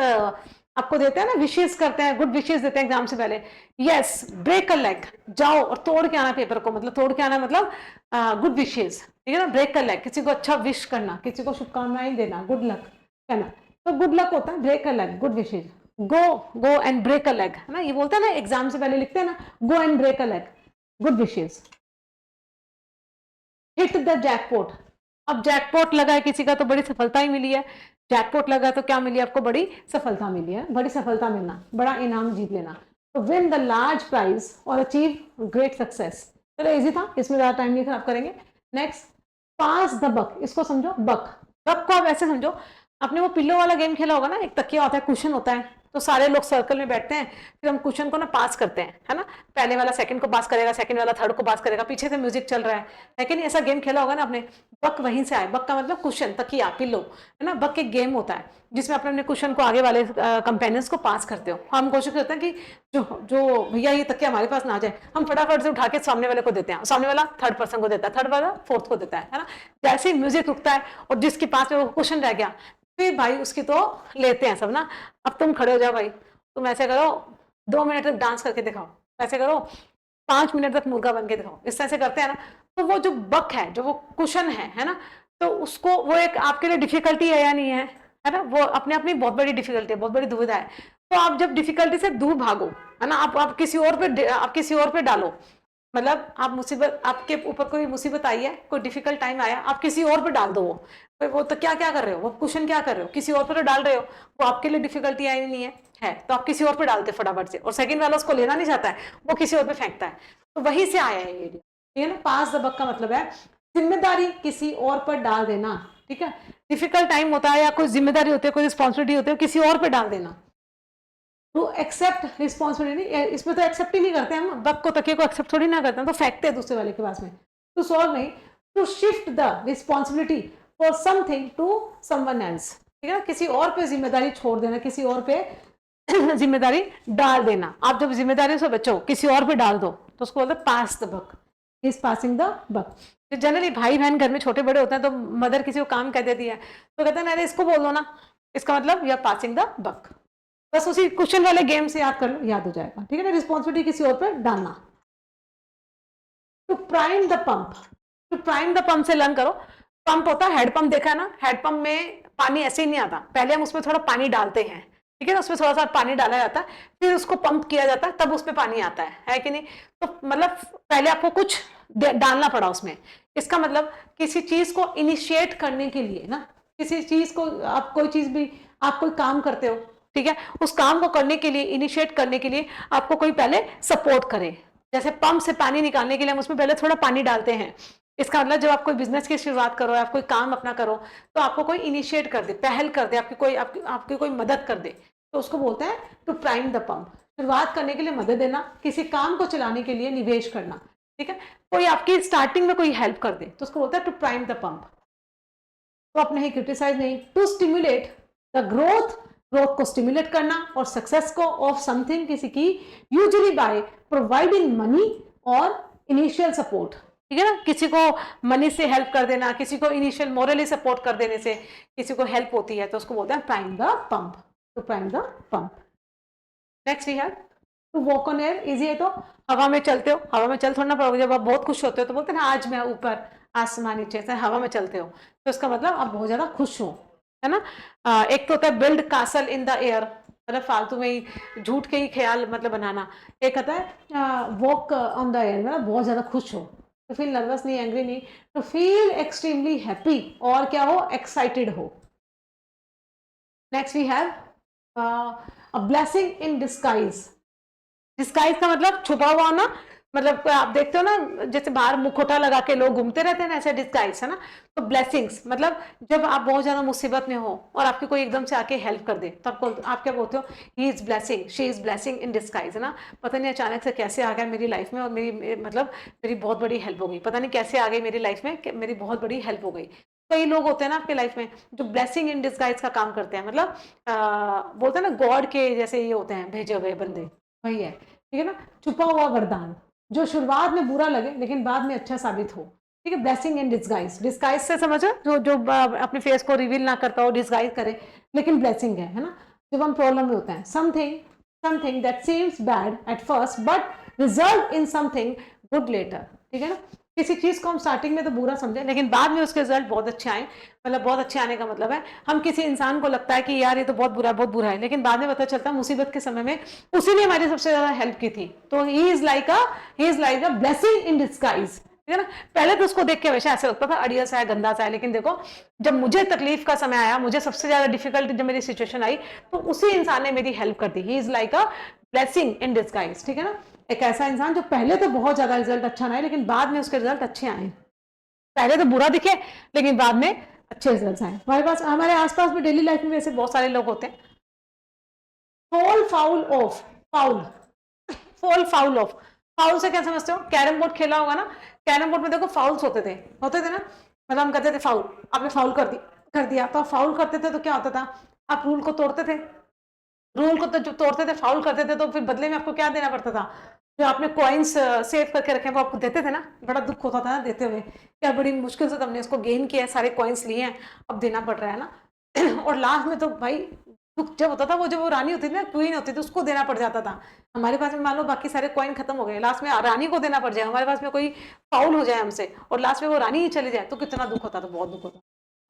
आपको देते हैं ना, विशेष करते हैं, गुड विशेष देते हैं एग्जाम से पहले। यस, ब्रेक अ लेग, जाओ और तोड़ के आना पेपर को, मतलब तोड़ के आना मतलब गुड विशेष, ठीक है ना। ब्रेक अ लेग, किसी को अच्छा विश करना, किसी को शुभकामनाएं देना, गुड लक कहना, तो गुड लक होता है break a leg, good wishes. Go, go and break a leg, है ना, ये बोलते हैं ना एग्जाम से पहले लिखते हैं ना, go and break a leg, good wishes. Hit the jackpot, अब जैकपॉट लगा है किसी का तो बड़ी सफलता ही मिली है, जैकपॉट लगा तो क्या मिली आपको, बड़ी सफलता मिली है, बड़ी सफलता मिलना, बड़ा इनाम जीत लेना। तो विन द लार्ज प्राइज और अचीव ग्रेट सक्सेस, चलो इजी था, इसमें ज्यादा टाइम नहीं खराब करेंगे। नेक्स्ट, पास द बक, इसको समझो, बक, बक को आप ऐसे समझो, आपने वो पिल्लो वाला गेम खेला होगा ना, एक तकिया होता है, कुशन होता है, तो सारे लोग सर्कल में बैठते हैं, फिर हम कुशन को ना पास करते हैं, है ना, पहले वाला सेकंड को पास करेगा, सेकंड वाला थर्ड को पास करेगा, पीछे से म्यूजिक चल रहा है, लेकिन ऐसा गेम खेला होगा ना आपने। बक वहीं से आए, बक का मतलब कुशन, तकिया, पिल्लो, है ना। बक एक गेम होता है जिसमें अपने कुशन को आगे वाले कंपेनियंस को पास करते हो। हम कोशिश करते हैं कि जो जो भैया ये तकिया हमारे पास ना आ जाए, हम फटाफट से उठा के सामने वाले को देते हैं, सामने वाला थर्ड पर्सन को देता है, थर्ड वाला फोर्थ को देता है ना। जैसे ही म्यूजिक रुकता है और जिसके पास में वो क्वेश्चन रह गया, फिर भाई उसकी तो लेते हैं सब ना। अब तुम खड़े हो जाओ भाई, तुम ऐसे करो, 2 मिनट तक डांस करके दिखाओ, ऐसे करो 5 मिनट तक मुर्गा बन के दिखाओ, इस तरह से करते हैं ना। तो वो जो बक है, जो वो कुशन है ना, तो उसको वो एक आपके लिए डिफिकल्टी है या नहीं है ना, वो अपने अपनी बहुत बड़ी डिफिकल्टी है, बहुत बड़ी दुविधा है। तो आप जब डिफिकल्टी से दूर भागो, है ना, आप किसी और पे डालो, मतलब आप मुसीबत, आपके ऊपर कोई मुसीबत आई है, कोई डिफिकल्ट टाइम आया, आप किसी और पे डाल दो वो तो क्या क्या कर रहे हो, वो क्वेश्चन क्या कर रहे हो, किसी और पे तो डाल रहे हो, वो आपके लिए डिफिकल्टी आई नहीं है तो आप किसी और पे डालते फटाफट से, और सेकंड वाला उसको लेना नहीं चाहता है, वो किसी और पे फेंकता है, तो वहीं से आया है ये, ठीक है ना। पास द बक का मतलब है जिम्मेदारी किसी और पर डाल देना, ठीक है। डिफिकल्ट टाइम होता है या कोई जिम्मेदारी होती है, कोई रिस्पॉन्सिबिलिटी होती है, किसी और पे डाल देना। टू एक्सेप्ट रिस्पॉन्सिबिलिटी, इसमें तो एक्सेप्ट ही नहीं करते हम, बक को, तकिए को एक्सेप्ट थोड़ी ना करते हैं, तो फेंकते हैं दूसरे वाले के पास में। टू सॉल्व नहीं, to shift the responsibility for something to someone else, ठीक है ना, किसी और पे जिम्मेदारी छोड़ देना, किसी और पे जिम्मेदारी डाल देना। आप जब जिम्मेदारी से बचो किसी और पे डाल दो तो उसको बोलते हैं pass the buck, is passing the buck. Generally भाई बहन घर में छोटे बड़े होते हैं तो मदर किसी को काम कह देती है तो कहते हैं अरे इसको बोल दो ना, इसका मतलब you are passing the buck. बस उसी क्वेश्चन वाले गेम से याद कर लो, याद हो जाएगा। ठीक है ना, रिस्पॉन्सिबिलिटी किसी और पर डालना। To prime the pump, to prime the pump से लर्न करो। पंप होता है हेड देखा है ना, हेड पंप में पानी ऐसे ही नहीं आता, पहले हम उसमें थोड़ा पानी डालते हैं, ठीक है ना, उसमें थोड़ा सा पानी डाला जाता है, फिर उसको पंप किया जाता है, तब उसमें पानी आता है कि नहीं। तो मतलब पहले आपको कुछ डालना पड़ा उसमें। इसका मतलब किसी चीज को इनिशिएट करने के लिए ना, किसी चीज को आप कोई चीज भी, आप कोई काम करते हो, ठीक है, उस काम को करने के लिए, इनिशिएट करने के लिए आपको कोई पहले सपोर्ट करे। जैसे पंप से पानी निकालने के लिए हम उसमें पहले थोड़ा पानी डालते हैं। इसका मतलब जब आप कोई बिजनेस की शुरुआत करो, आप कोई काम अपना करो, तो आपको कोई इनिशिएट कर दे, पहल कर दे, आपकी कोई मदद कर दे, तो उसको बोलते हैं टू प्राइम द पंप। शुरुआत करने के लिए मदद देना, किसी काम को चलाने के लिए निवेश करना, ठीक है। कोई आपकी स्टार्टिंग में कोई हेल्प कर दे तो उसको बोलता है टू प्राइम द पंप। तो आप नहीं क्रिटिसाइज नहीं, to stimulate the growth, growth को स्टिमुलेट करना और सक्सेस को ऑफ समथिंग, किसी की, यूजुअली बाय प्रोवाइडिंग मनी और इनिशियल सपोर्ट, ठीक है ना, किसी को मनी से हेल्प कर देना, किसी को इनिशियल मोरली सपोर्ट कर देने से किसी को हेल्प होती है, तो उसको बोलते हैं prime the pump, to prime the pump. Next we have to walk on air. Easy है, तो हवा में चलते हो, हवा में चल थोड़ा ना पड़ोगे, जब आप बहुत खुश होते हो तो बोलते हैं ना आज मैं ऊपर आसमान नीचे से, हवा में चलते हो, तो इसका मतलब आप बहुत ज्यादा खुश हो, है ना। एक तो होता है build castle in the air, मतलब फालतू में ही झूठ के ही ख्याल मतलब बनाना। एक होता है वॉक ऑन द एयर, मतलब बहुत ज्यादा खुश हो, तो फील नर्वस नहीं, एंग्री नहीं, तो फील एक्सट्रीमली हैप्पी, और क्या हो, एक्साइटेड हो। Next we have a blessing in disguise. Disguise का मतलब छुपा हुआ ना, मतलब आप देखते हो ना जैसे बाहर मुखौटा लगा के लोग घूमते रहते हैं ना, ऐसे डिस्गाइज है ना। तो ब्लेसिंग्स मतलब जब आप बहुत ज्यादा मुसीबत में हो और आपकी कोई एकदम से आके हेल्प कर दे, तो आप क्या बोलते हो, he is blessing, she is blessing in disguise, है ना। पता नहीं अचानक से कैसे आ गया मेरी लाइफ में और मतलब मेरी बहुत बड़ी हेल्प हो गई, पता नहीं कैसे आ गई मेरी लाइफ में, मेरी बहुत बड़ी हेल्प हो गई। कई लोग होते हैं ना आपके लाइफ में जो ब्लेसिंग इन डिस्गाइज का काम करते हैं, मतलब बोलते हैं ना गॉड के जैसे ये होते हैं भेजे हुए बंदे, वही है, ठीक है ना। छुपा हुआ वरदान जो शुरुआत में बुरा लगे लेकिन बाद में अच्छा साबित हो, ठीक है। ब्लेसिंग इन डिस्गाइज, डिस्गाइज से समझो जो अपने फेस को रिवील ना करता हो, डिस्गाइज करे लेकिन ब्लेसिंग है ना। जब हम प्रॉब्लम में होते हैं, something that seems bad at first but result in something good later, ठीक है ना। किसी चीज को हम स्टार्टिंग में तो बुरा समझे लेकिन बाद में उसके रिजल्ट बहुत अच्छे आए, मतलब बहुत अच्छे आने का मतलब है हम किसी इंसान को लगता है कि यार ये तो बहुत बुरा है, लेकिन बाद में पता चलता है मुसीबत के समय में उसी ने हमारी सबसे ज्यादा हेल्प की थी, तो ही is like a blessing in disguise, ठीक है ना। पहले तो उसको देख के हमेशा ऐसे लगता था अड़ियल सा है, गंदा सा है, लेकिन देखो जब मुझे तकलीफ का समय आया, मुझे सबसे ज्यादा डिफिकल्ट जब मेरी सिचुएशन आई, तो उसी इंसान ने मेरी हेल्प कर दी। He is like a blessing in disguise, ठीक है ना। एक ऐसा इंसान जो पहले तो बहुत ज्यादा रिजल्ट अच्छा ना आए लेकिन बाद में उसके रिजल्ट अच्छे आए, पहले तो बुरा दिखे लेकिन बाद में अच्छे रिजल्ट आए। हमारे पास, हमारे आसपास में डेली लाइफ में वैसे बहुत सारे लोग होते हैं। Fall foul of, foul, fall foul of, foul से क्या समझते हो, कैरम बोर्ड खेला होगा ना, कैरम बोर्ड में देखो फाउल्स होते थे ना, मतलब हम कहते थे फाउल, आपने फाउल कर दिया, तो आप फाउल करते थे तो क्या होता था, आप रूल को तोड़ते थे, रूल को तो जो तोड़ते थे, फाउल करते थे, तो फिर बदले में आपको क्या देना पड़ता था, जो आपने कॉइन्स सेव करके रखे वो आपको देते थे ना, बड़ा दुख होता था ना देते हुए, क्या बड़ी मुश्किल से तुमने उसको गेन किया, सारे कॉइन्स लिए हैं, अब देना पड़ रहा है ना। और लास्ट में तो भाई दुख जब होता था, वो जो वो रानी होती थी ना, क्वीन होती थी, उसको देना पड़ जाता था। हमारे पास में मान लो बाकी सारे कॉइन खत्म हो गए, लास्ट में रानी को देना पड़ जाए, हमारे पास में कोई फाउल हो जाए हमसे और लास्ट में वो रानी ही चली जाए, तो कितना दुख होता था, बहुत दुख होता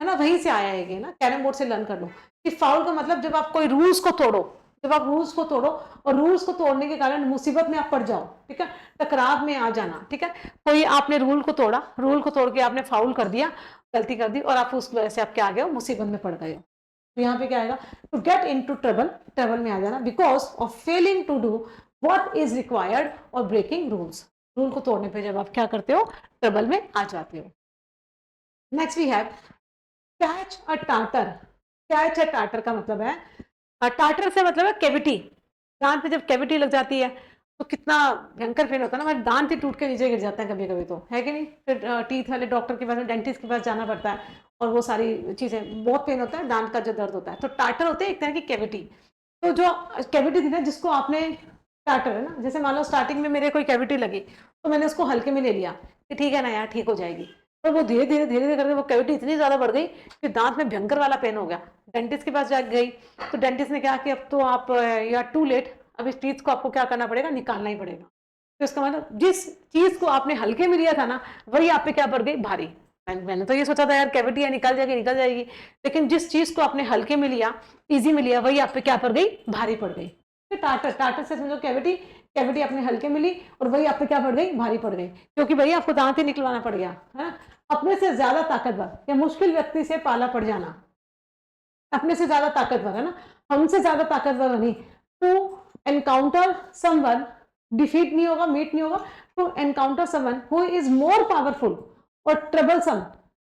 है ना। वहीं से आया है ये ना, कैरम बोर्ड से लर्न कर लो कि फाउल का मतलब जब आप कोई रूल्स को तोड़ो, जब आप रूल्स को तोड़ो और रूल्स को तोड़ने के कारण मुसीबत में आप पड़ जाओ, ठीक है, टकराव में आ जाना, ठीक है। कोई आपने रूल को तोड़ा, रूल को तोड़ के आपने फाउल कर दिया, गलती कर दी और आप उस वजह से आप क्या आ गए हो, मुसीबत में पड़ गए हो। तो यहाँ पे क्या आएगा, to get into trouble, trouble में आ जाना because of failing to do what is required और ब्रेकिंग रूल्स, रूल को तोड़ने पे जब आप क्या करते हो, ट्रबल में आ जाते हो। Next we have catch a tartar. Catch a tartar का मतलब है, टाटर से मतलब है कैविटी, दांत पे जब कैविटी लग जाती है तो कितना भयंकर फील होता है ना, हमारे दांत ही टूट के नीचे गिर जाते हैं कभी कभी, तो है कि नहीं, फिर टीथ वाले डॉक्टर के पास, डेंटिस्ट के पास जाना पड़ता है, और वो सारी चीजें, बहुत पेन होता है, दांत का जो दर्द होता है। तो टाटर होते हैं एक तरह की कैविटी। तो जो कैविटी थी ना, जिसको आपने, टाटर है ना, जैसे मान लो स्टार्टिंग में मेरे कोई कैविटी लगी तो मैंने उसको हल्के में ले लिया कि ठीक है ना यार, ठीक हो जाएगी। तो वो धीरे धीरे धीरे धीरे करके वो कैविटी इतनी ज्यादा बढ़ गई कि दांत में भयंकर वाला पेन हो गया। डेंटिस्ट के पास जा गई तो डेंटिस्ट ने कहा कि अब तो आप यू आर टू लेट, अब इस चीज को आपको क्या करना पड़ेगा, निकालना ही पड़ेगा। तो इसका मतलब जिस चीज को आपने हल्के में लिया था ना, वही आप पे क्या पड़ गई, भारी। मैंने तो ये सोचा था यार कैविटी है, निकल जाएगी निकल जाएगी, लेकिन जिस चीज को आपने हल्के में लिया, इजी में लिया, वही आप पे क्या पड़ गई, भारी पड़ गई। तो टाटर, टाटर से समझो कैविटी, कैविटी अपने हल्के में ली और वही आप पे क्या पड़ गई, भारी पड़ गई, क्योंकि वही आपको दांत ही निकलवाना पड़ गया है ना। अपने से ज्यादा ताकतवर या मुश्किल व्यक्ति से पाला पड़ जाना, अपने से ज्यादा ताकतवर है ना, हमसे ज्यादा ताकतवर नहीं। टू एनकाउंटर समवन, डिफीट नहीं होगा, मीट नहीं होगा, to encounter someone who is more powerful और ट्रबलसम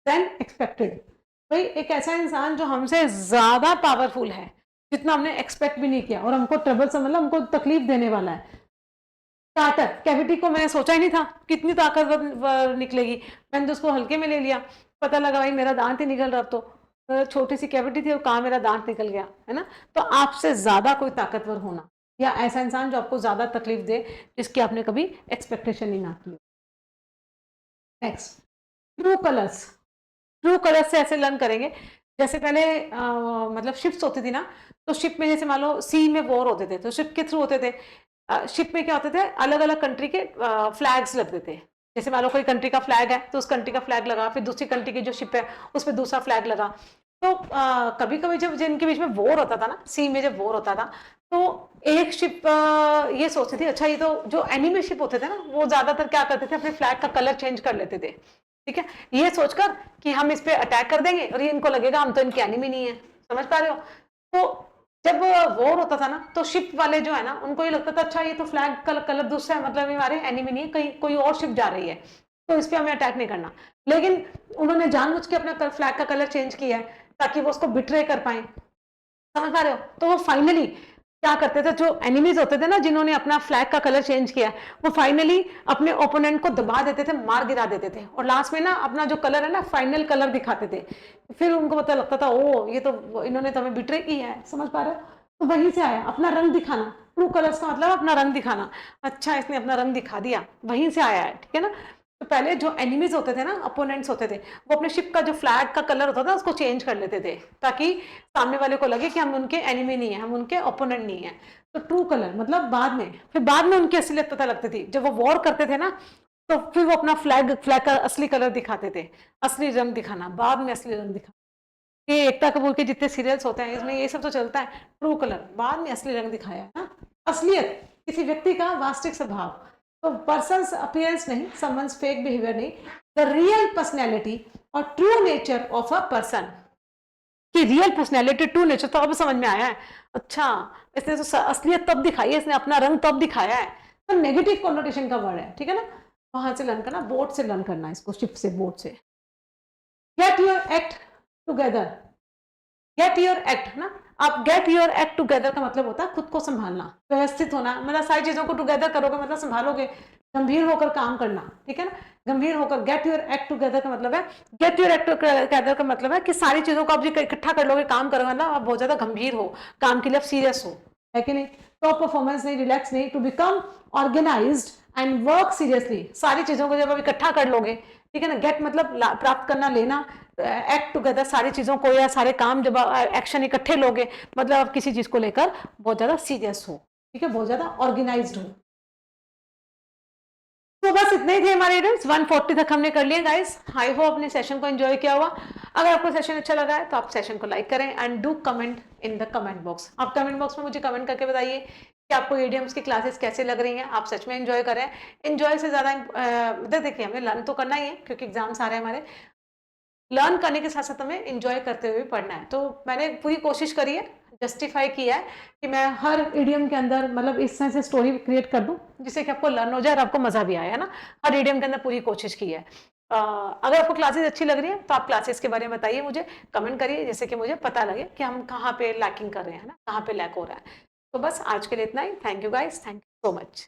देन एक्सपेक्टेड। भाई एक ऐसा इंसान जो हमसे ज्यादा पावरफुल है, जितना हमने एक्सपेक्ट भी नहीं किया, और हमको ट्रबलसम मतलब हमको तकलीफ देने वाला है। टाटर कैविटी को मैंने सोचा ही नहीं था कितनी ताकतवर निकलेगी, मैंने तो उसको हल्के में ले लिया, पता लगा भाई मेरा दांत ही निकल रहा। अब तो छोटी सी कैविटी थी और कहाँ मेरा दांत निकल गया, है ना। तो आपसे ज्यादा कोई ताकतवर होना, या ऐसा इंसान जो आपको ज्यादा तकलीफ दे, जिसकी आपने कभी एक्सपेक्टेशन नहीं ना की। Next, true colours. True colours से ऐसे लर्न करेंगे, जैसे पहले मतलब शिप्स होती थी ना, तो शिप में जैसे मान लो सी में वॉर होते थे, तो शिप के थ्रू होते थे। शिप में क्या होते थे, अलग अलग कंट्री के फ्लैग्स लगते थे। जैसे मान लो कोई कंट्री का फ्लैग है तो उस कंट्री का फ्लैग लगा, फिर दूसरी कंट्री की जो शिप है उस पर दूसरा फ्लैग लगा। तो कभी कभी जब जिनके बीच में वॉर होता था ना, सी में जब वॉर होता था, तो एक शिप ये सोचती थी, अच्छा ये तो जो एनिमी शिप होते थे ना, वो ज्यादातर क्या करते थे, अपने फ्लैग का कलर चेंज कर लेते थे, ठीक है, ये सोचकर कि हम इस पे अटैक कर देंगे और ये इनको लगेगा हम तो इनके एनिमी नहीं है। समझ पा रहे हो। तो जब वॉर होता था ना, तो शिप वाले जो है ना, उनको ये लगता था अच्छा ये तो फ्लैग का कलर दूसरा है, मतलब हमारे एनिमी नहीं है, कहीं कोई और शिप जा रही है, तो इस पे हमें अटैक नहीं करना। लेकिन उन्होंने जानबूझ के अपना फ्लैग का कलर चेंज किया है ताकि वो उसको बिट्रे कर पाए। समझ पा रहे हो। तो वो फाइनली क्या करते थे, जो एनिमीज होते थे ना, जिन्होंने अपना फ्लैग का कलर चेंज किया, वो फाइनली अपने ओपोनेंट को दबा देते थे, मार गिरा देते थे, और लास्ट में ना अपना जो कलर है ना, फाइनल कलर दिखाते थे। फिर उनको पता लगता था ओ ये तो इन्होंने तो हमें बिट्रे की है। समझ पा रहे हो। तो वहीं से आया अपना रंग दिखाना। ट्रू कलर्स का मतलब अपना रंग दिखाना। अच्छा इसने अपना रंग दिखा दिया, वहीं से आया है, ठीक है ना। तो पहले जो एनिमीज होते थे ना, अपोनेंट्स होते थे, वो अपने शिप का जो फ्लैग का कलर होता था उसको चेंज कर लेते थे, ताकि सामने वाले को लगे कि हम उनके एनिमी नहीं है, हम उनके ओपोनेंट नहीं है। तो ट्रू कलर मतलब बाद में, फिर बाद में उनकी असलियत पता लगती थी। जब वो वॉर करते थे ना, तो फिर वो अपना फ्लैग का असली कलर दिखाते थे। असली रंग दिखाना, बाद में असली रंग दिखाना। ये एकता कपूर के जितने सीरियल्स होते हैं इसमें ये सब तो चलता है। ट्रू कलर, बाद में असली रंग दिखाया है ना। असलियत किसी व्यक्ति का वास्तविक स्वभाव, तो पर्सन्स अपीयरेंस नहीं, समवंस फेक बिहेवियर नहीं, द रियल पर्सनैलिटी और true nature of a person. कि रियल पर्सनैलिटी, ट्रू नेचर, तो अब समझ में आया है। अच्छा इसने तो असलियत तब दिखाई है, इसने अपना रंग तब दिखाया है। तो नेगेटिव कॉन्नोटेशन का वर्ड है, ठीक है ना। वहां से लर्न करना, बोर्ड से लर्न करना, इसको शिप से, बोर्ड से। Get your act together. Get your act ना, आप गेट योर एक्ट टुगेदर का मतलब होता है खुद को संभालना, व्यवस्थित होना, मतलब सारी चीजों को टुगेदर करोगे मतलब संभालोगे, गंभीर होकर काम करना, ठीक है ना। गंभीर होकर, गेट योर एक्ट टुगेदर का मतलब है, गेट योर एक्ट टुगेदर का मतलब है कि सारी चीजों को आप इकट्ठा कर लोगे, काम करोगे ना, आप बहुत ज्यादा गंभीर हो, काम के लिए आप सीरियस हो, है कि नहीं। टॉप परफॉर्मेंस नहीं, रिलैक्स नहीं, to become organised and work seriously. सारी चीजों को जब आप इकट्ठा कर लोगे, ठीक है ना। गेट मतलब प्राप्त करना, लेना, एक्ट टुगेदर सारी चीजों को या सारे काम जब एक्शन इकट्ठे लोगे, मतलब आप किसी चीज को लेकर बहुत ज्यादा सीरियस हो, ठीक है, बहुत ज्यादा ऑर्गेनाइज्ड हो। तो बस इतने ही थे हमारे रीडर्स, 140 तक हमने कर लिए गाइस। आई होप अपने सेशन को एंजॉय किया हुआ। अगर आपको सेशन अच्छा लगा है तो आप सेशन को लाइक करें and do comment in the comment box. आप कमेंट बॉक्स में मुझे कमेंट करके बताइए कि आपको ईडीएम्स की क्लासेस कैसे लग रही हैं, आप सच में एंजॉय करें। एंजॉय से ज्यादा देखिए हमें लर्न तो करना ही है, क्योंकि एग्जाम्स आ रहे हैं हमारे। लर्न करने के साथ साथ हमें एंजॉय करते हुए पढ़ना है। तो मैंने पूरी कोशिश करी है, जस्टिफाई किया है कि मैं हर इडियम के अंदर मतलब इस तरह से स्टोरी क्रिएट कर दूं जिससे कि आपको लर्न हो जाए और आपको मजा भी आए, है ना। हर इडियम के अंदर पूरी कोशिश की है। अगर आपको क्लासेस अच्छी लग रही है तो आप क्लासेस के बारे में बताइए, मुझे कमेंट करिए, जिससे कि मुझे पता लगे कि हम कहाँ पे लैकिंग कर रहे हैं ना, कहाँ पे लैक हो रहा है। तो बस आज के लिए इतना ही। Thank you guys, thank you so much.